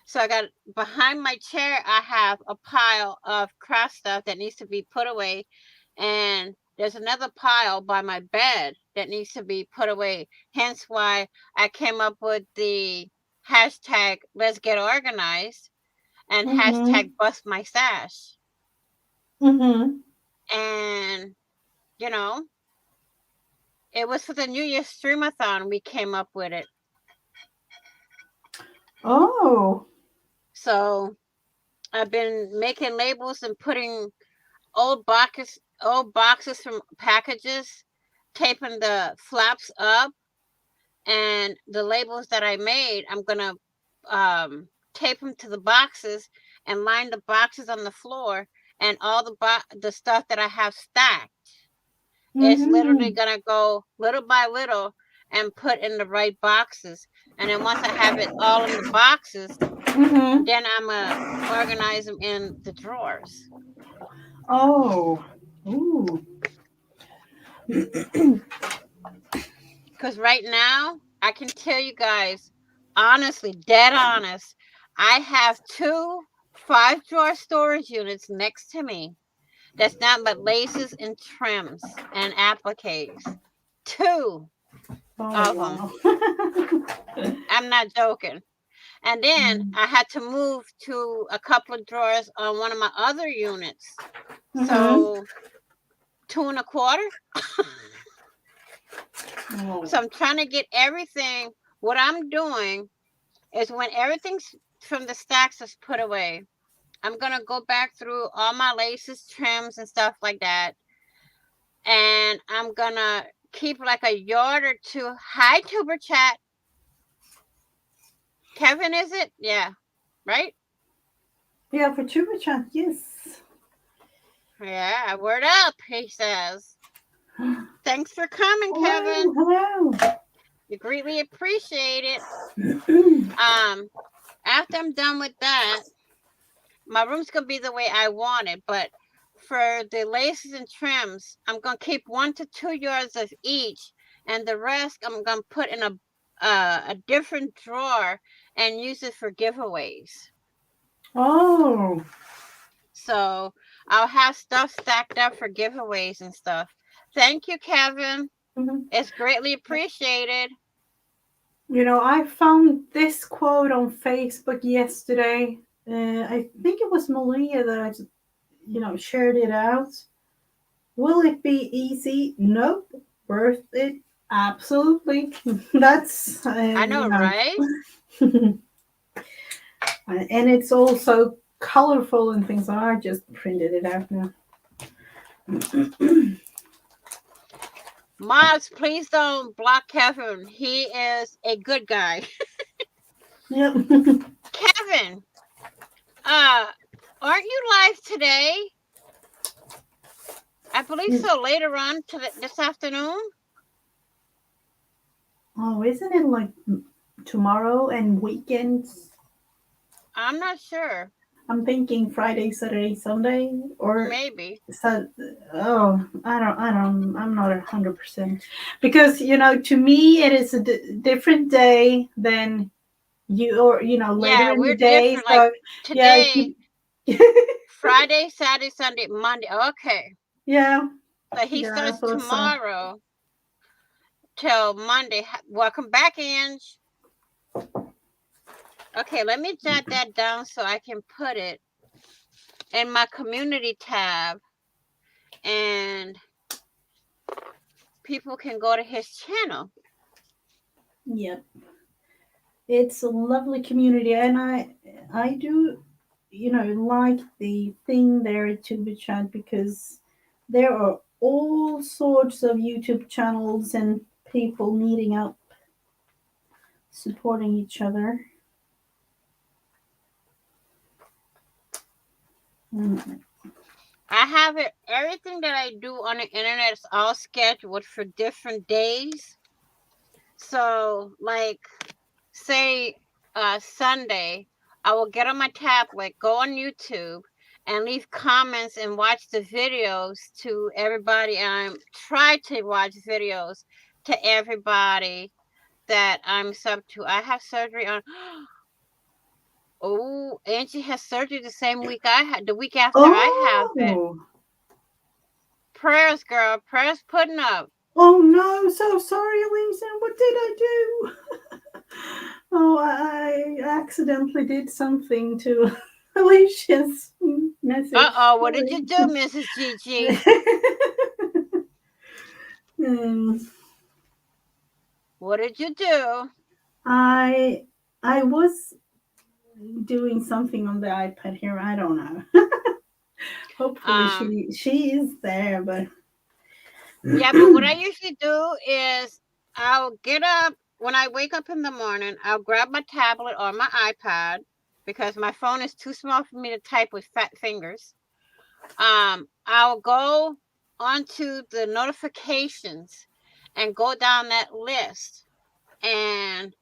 So I got behind my chair, I have a pile of craft stuff that needs to be put away. And there's another pile by my bed that needs to be put away. Hence why I came up with the hashtag let's get organized and Mm-hmm. hashtag bust my stash. Mm-hmm. And, you know, it was for the New Year's Streamathon we came up with it. Oh. So I've been making labels and putting old old boxes from packages, taping the flaps up, and the labels that I made, I'm gonna tape them to the boxes and line the boxes on the floor, and all the stuff that I have stacked is literally Mm-hmm. gonna go little by little and put in the right boxes. And then once I have it all in the boxes, Mm-hmm. then I'm gonna organize them in the drawers. Oh. Ooh. Because right now, I can tell you guys, honestly, dead honest, I have two 5 drawer storage units next to me. That's not but laces and trims and appliques. Two Oh of them. wow. I'm not joking. And then I had to move to a couple of drawers on one of my other units. Mm-hmm. So 2 1/4. Oh. So I'm trying to get everything. What I'm doing is when everything's from the stacks is put away, I'm gonna go back through all my laces, trims, and stuff like that, and I'm gonna keep like a yard or two. Hi, Tuber Chat. Kevin, is it? Yeah, right. Yeah, for Chuba-chan, yes. Yeah, word up, he says. Thanks for coming, Hello, Kevin. hello. You greatly appreciate it. Um, After I'm done with that, my room's gonna be the way I want it, but for the laces and trims, I'm gonna keep 1 to 2 yards of each, and the rest I'm gonna put in a different drawer and use it for giveaways. Oh. So I'll have stuff stacked up for giveaways and stuff. Thank you, Kevin. Mhm. It's greatly appreciated. I found this quote on Facebook yesterday. I think it was Malia that shared it out. Will it be easy? Nope. Worth it? Absolutely. That's I know, right? and it's also colorful and things. I just printed it out now. Mods, please don't block Kevin. He is a good guy. Yep. Kevin, uh, aren't you live today? I believe so. Later on this afternoon. Oh, isn't it like tomorrow and weekends? I'm not sure. I'm thinking Friday, Saturday, Sunday, or Maybe. so. Oh, I'm not 100% because to me it is a different day than you, or later Yeah, in the we're day. different. Like So yeah, today, Friday, Saturday, Sunday, Monday. Okay. yeah, So he yeah. I starts thought so. tomorrow till Monday. Welcome back, Ange. Okay, let me jot that down so I can put it in my community tab and people can go to his channel. Yep, it's a lovely community, and I do like the thing there at Tuba Chat because there are all sorts of YouTube channels and people meeting up, supporting each other. Mm. I have it. Everything that I do on the internet is all scheduled for different days. So, like, say Sunday, I will get on my tablet, go on YouTube, and leave comments and watch the videos to everybody. And I try to watch videos to everybody that I'm sub to. I have surgery on. Oh, Angie has surgery the same week I had, the week after I have it. Oh, Prayers, girl. Prayers putting up. oh no! So sorry, Elisa. What did I do? Oh, I accidentally did something to Alicia's message. Uh-oh, what did Sorry. you do, Mrs. Gigi? Hmm. What did you do? I I was doing something on the iPad here. I don't know. Hopefully Um, she is there, but yeah, but what I usually do is I'll get up when I wake up in the morning. I'll grab my tablet or my iPad because my phone is too small for me to type with fat fingers. I'll go onto the notifications and go down that list and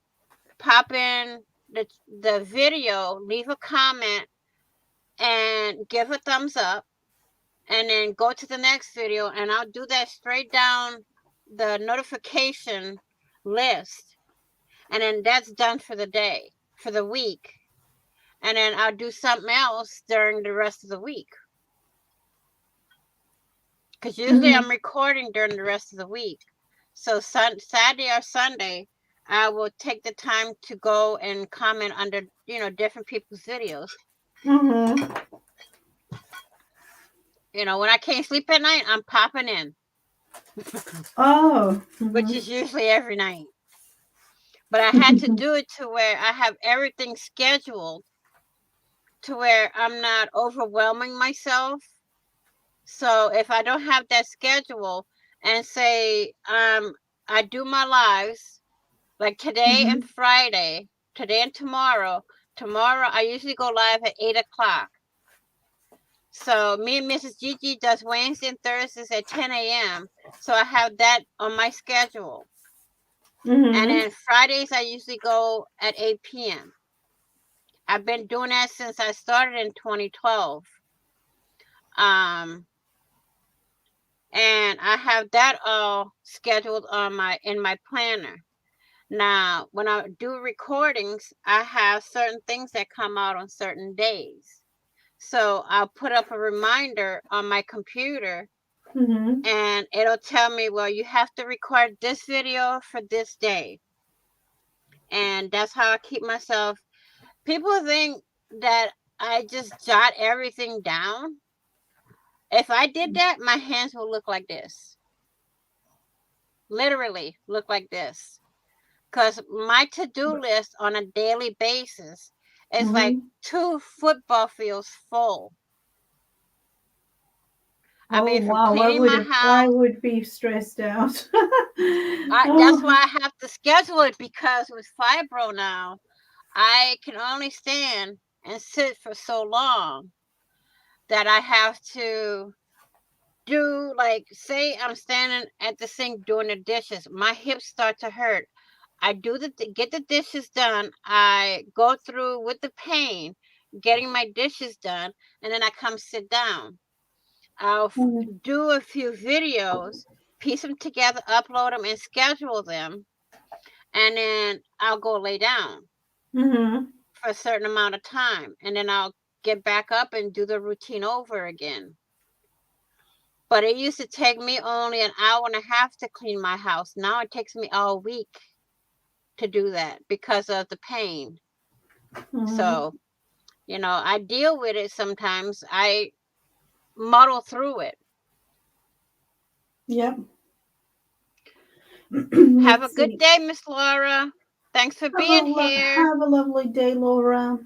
pop in the video, leave a comment, and give a thumbs up, and then go to the next video, and I'll do that straight down the notification list, and then that's done for the day, for the week, and then I'll do something else during the rest of the week. Because usually I'm Mhm. recording during the rest of the week. So Saturday or Sunday, I will take the time to go and comment under, different people's videos. Mhm. When I can't sleep at night, I'm popping in, Oh. which Mhm. is usually every night. But I had to do it to where I have everything scheduled to where I'm not overwhelming myself. So if I don't have that schedule and say I do my lives like today and Mhm. Friday, today and tomorrow. Tomorrow I usually go live at 8 o'clock. So me and Mrs. Gigi does Wednesday and Thursdays at 10 a.m. So I have that on my schedule. And Mhm. then Fridays I usually go at 8 p.m. I've been doing that since I started in 2012. Um, and I have that all scheduled on in my planner. Now, when I do recordings, I have certain things that come out on certain days. So I'll put up a reminder on my computer Mhm. and it'll tell me, well, you have to record this video for this day. And that's how I keep myself. People think that I just jot everything down. If I did that, my hands will look like this. Literally look like this. Because my to-do list on a daily basis is like Mhm. 2 football fields full. I Oh mean, from wow, cleaning my I house, would be stressed out. that's Oh. why I have to schedule it because with fibro now, I can only stand and sit for so long that I have to do, like, say I'm standing at the sink doing the dishes, my hips start to hurt. I get the dishes done. I go through with the pain, getting my dishes done, and then I come sit down. I'll Mhm. do a few videos, piece them together, upload them, and schedule them, and then I'll go lay down Mhm. for a certain amount of time, and then I'll get back up and do the routine over again. But it used to take me only an hour and a half to clean my house. Now it takes me all week to do that because of the pain. Mhm. So, I deal with it sometimes. I muddle through it. Yep. Have a Let's good see. day, Miss Laura. Thanks for being here. Have a lovely day, Laura.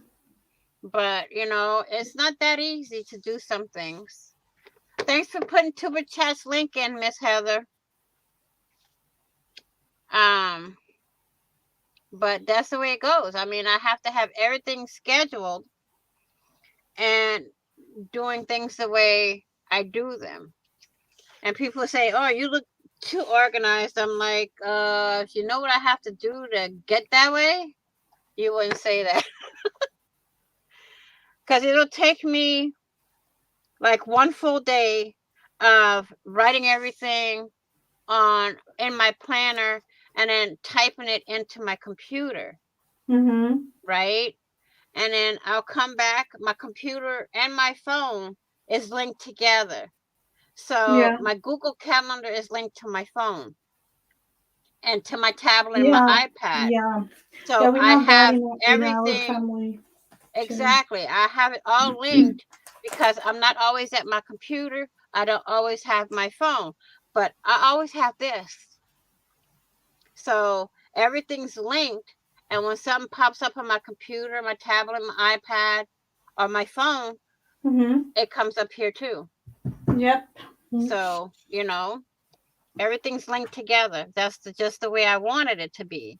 But, it's not that easy to do some things. Thanks for putting Tuber Chat's link in, Miss Heather. Um, but that's the way it goes. I mean, I have to have everything scheduled and doing things the way I do them. And people say, "Oh, you look too organized." I'm like, if you know what I have to do to get that way, you wouldn't say that. Because it'll take me like one full day of writing everything in my planner and then typing it into my computer, Mhm. right? And then I'll come back, my computer and my phone is linked together. So Yeah. my Google Calendar is linked to my phone and to my tablet and my Yeah. iPad. Yeah. Yeah, So we I have that have in our everything family too. exactly. I have it all linked because I'm not always at my computer. I don't always have my phone, but I always have this. So everything's linked. And when something pops up on my computer, my tablet, my iPad, or my phone, it comes up here too. Yep. So, everything's linked together. That's just the way I wanted it to be.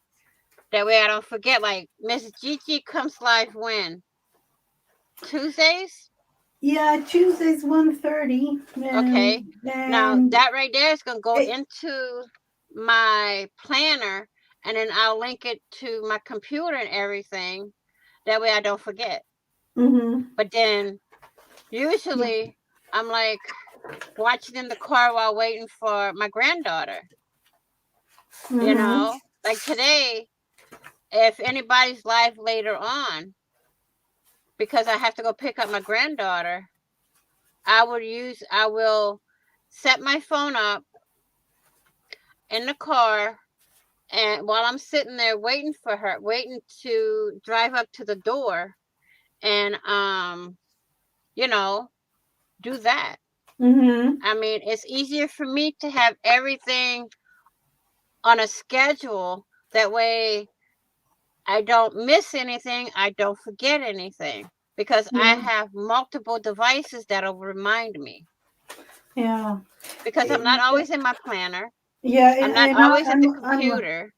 That way I don't forget. Like, Miss Gigi comes live when? Tuesdays? Yeah, Tuesday's 1:30. Okay. Now, And that right there is going to go it, into my planner, and then I'll link it to my computer and everything. That way I don't forget. But then, usually, I'm like watching in the car while waiting for my granddaughter. Like today, if anybody's live later on, because I have to go pick up my granddaughter, I will set my phone up in the car, and while I'm sitting there waiting for her, waiting to drive up to the door, and do that. I mean, it's easier for me to have everything on a schedule. That way I don't miss anything, I don't forget anything, because I have multiple devices that'll remind me. Yeah. Because I'm not always in my planner. Yeah, I'm not always at the computer.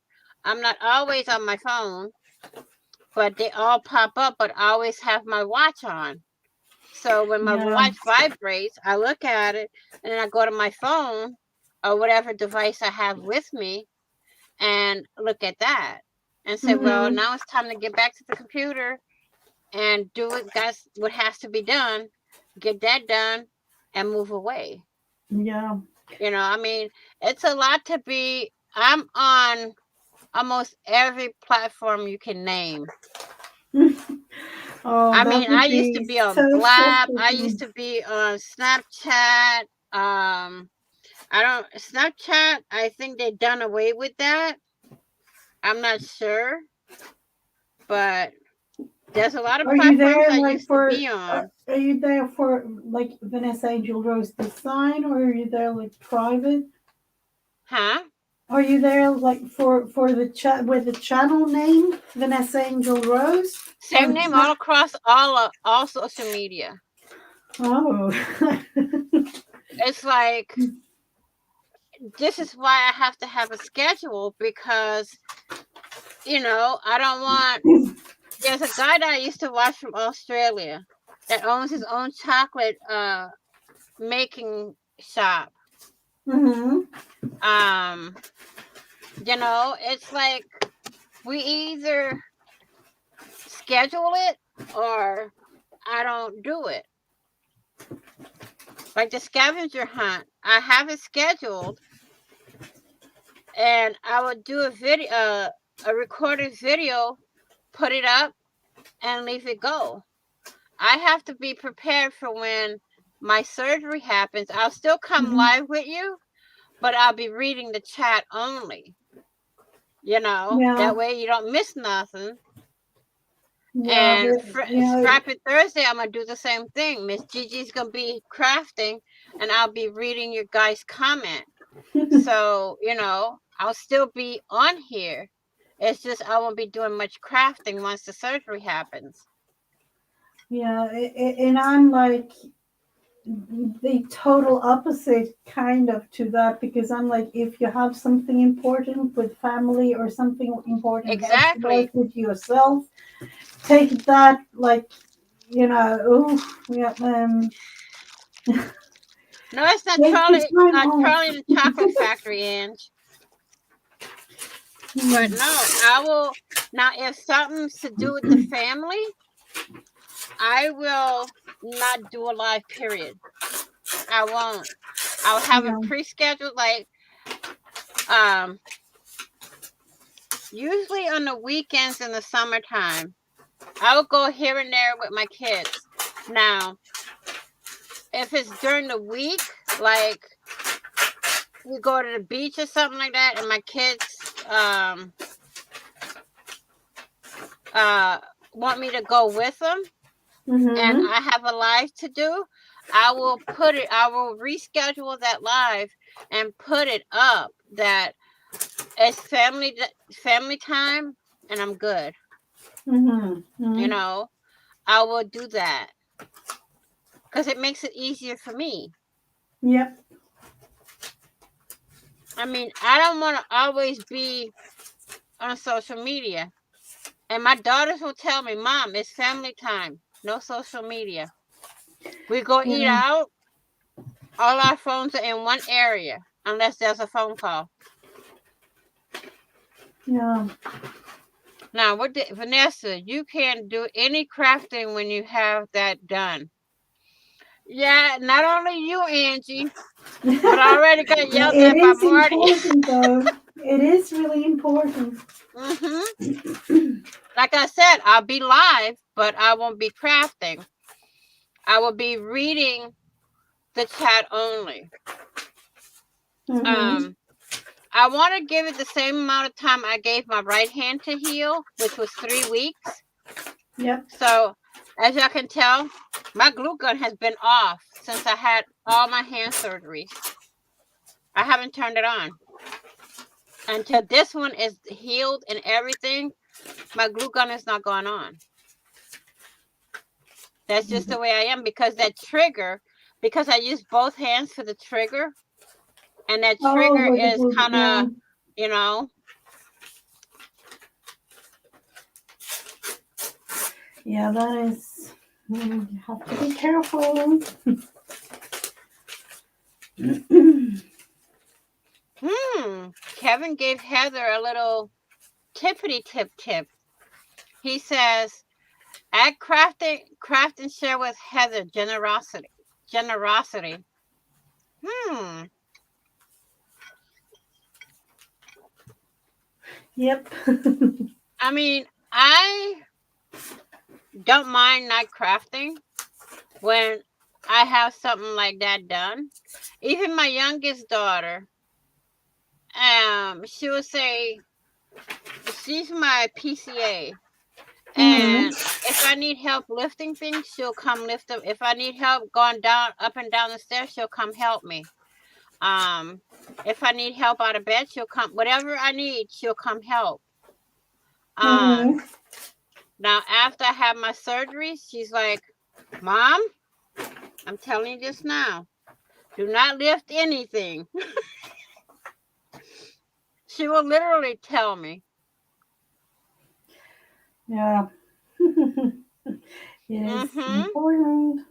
I'm not always on my phone. But they all pop up, but I always have my watch on. So when my watch vibrates, I look at it, and then I go to my phone or whatever device I have with me and look at that and say, well, now it's time to get back to the computer and do what has to be done, get that done, and move away. Yeah. I mean, it's a lot to be. I'm on almost every platform you can name. I mean, I used to be on Blab. I used to be on Snapchat. Snapchat, I think they've done away with that. I'm not sure. But there's a lot of platforms I used to be on. Are you there for like Vanessa Angel Rose Design, or are you there like private? Huh? Are you there like for the chat with the channel name Vanessa Angel Rose? Same name all across all social media. Oh. It's like, this is why I have to have a schedule, because I don't want. There's a guy that I used to watch from Australia that owns his own chocolate making shop. It's like we either schedule it or I don't do it. Like the scavenger hunt, I have it scheduled, and I would do a video, a recorded video, put it up, and leave it go. I have to be prepared for when my surgery happens. I'll still come live with you, but I'll be reading the chat only. That way you don't miss nothing. And Scrappy Thursday, I'm going to do the same thing. Miss Gigi's going to be crafting, and I'll be reading your guys' comment. So, I'll still be on here. It's just I won't be doing much crafting once the surgery happens. Yeah, and I'm like the total opposite kind of to that, because I'm like, if you have something important with family or something important exactly with yourself, take that like, no, it's not Charlie the Chocolate Factory, Ange. But no, I will. Now, if something's to do with the family, I will not do a live period. I won't. I'll have it pre-scheduled, like usually on the weekends in the summertime. I will go here and there with my kids. Now, if it's during the week, like we go to the beach or something like that, and my kids want me to go with them, and I have a live to do, I will reschedule that live and put it up that it's family time, and I'm good. I will do that. because it makes it easier for me. Yep. I mean, I don't want to always be on social media. And my daughters will tell me, Mom, it's family time. No social media. We go eat Yeah. out. All our phones are in one area, unless there's a phone call. Yeah. Now, Vanessa, you can't do any crafting when you have that done. Yeah, not only you, Angie, but I already got yelled It at by is Marty. important, though. It is really important. Like I said, I'll be live, but I won't be crafting. I will be reading the chat only. Mm-hmm. I want to give it the same amount of time I gave my right hand to heal, which was 3 weeks. Yep. So, as y'all can tell, my glue gun has been off since I had all my hand surgeries. I haven't turned it on. Until this one is healed and everything, my glue gun is not going on. That's just the way I am, because that trigger, because I use both hands for the trigger, and that trigger is kind of, you know. Yeah, that is. You have to be careful. Kevin gave Heather a little tippity tip. He says, at craft and share with Heather generosity. Yep. I mean, I don't mind not crafting when I have something like that done. Even my youngest daughter, she will say, she's my PCA. And if I need help lifting things, she'll come lift them. If I need help going up and down the stairs, she'll come help me. If I need help out of bed, she'll come. Whatever I need, she'll come help. Now, after I have my surgery, she's like, Mom, I'm telling you this now. Do not lift anything. She will literally tell me. Yeah. It is important.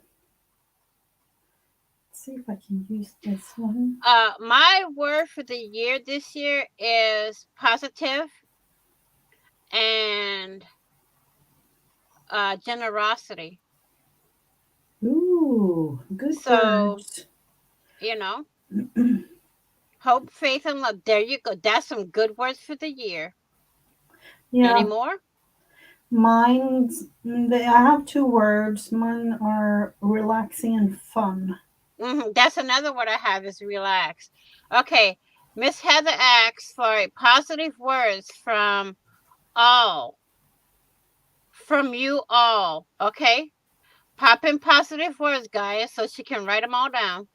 Let's see if I can use this one. My word for the year this year is positive and generosity. Ooh, good So, words. you know, hope, faith, and love. There you go. That's some good words for the year. Yeah. Any more? I have 2 words. Mine are relaxing and fun. That's another word I have, is relax. Okay. Miss Heather asks for positive words from you all. Okay. Pop in positive words, guys, so she can write them all down.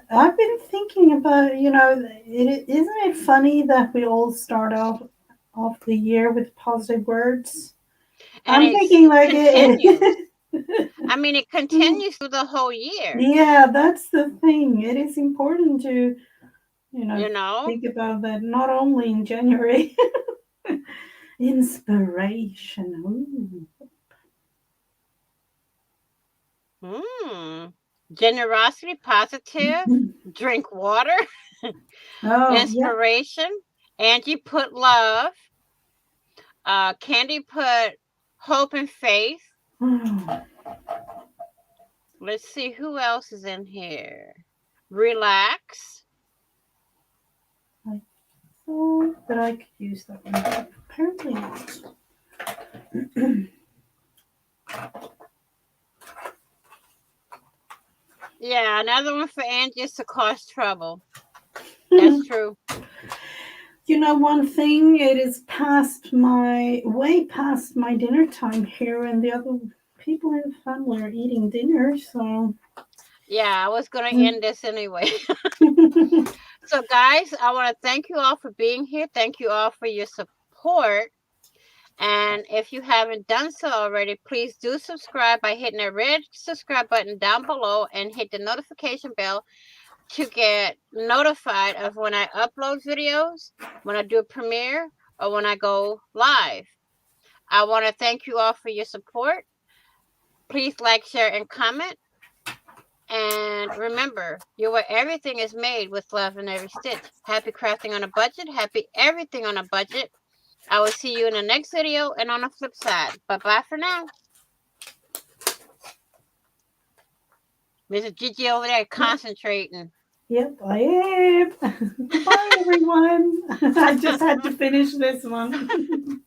I've been thinking about, isn't it funny that we all start off the year with positive words? And I'm thinking like continues. I mean, it continues through the whole year. Yeah, that's the thing. It is important to, think about that, not only in January. Inspiration. Generosity, positive, drink water, inspiration. Yep. Angie put love. Candy put hope and faith. Let's see who else is in here. Relax. I thought that I could use that one. Apparently not. Yeah, another one for Angie is to cause trouble. That's true. One thing, it is way past my dinner time here, and the other people in the family are eating dinner, so. Yeah, I was going to end this anyway. So, guys, I want to thank you all for being here. Thank you all for your support. And if you haven't done so already, please do subscribe by hitting that red subscribe button down below and hit the notification bell to get notified of when I upload videos, when I do a premiere, or when I go live. I want to thank you all for your support. Please like, share, and comment. And remember, you're where everything is made with love in every stitch. Happy crafting on a budget. Happy everything on a budget. I will see you in the next video and on the flip side. Bye-bye for now. Mrs. Gigi over there concentrating. Yep, I am. Bye, everyone. I just had to finish this one.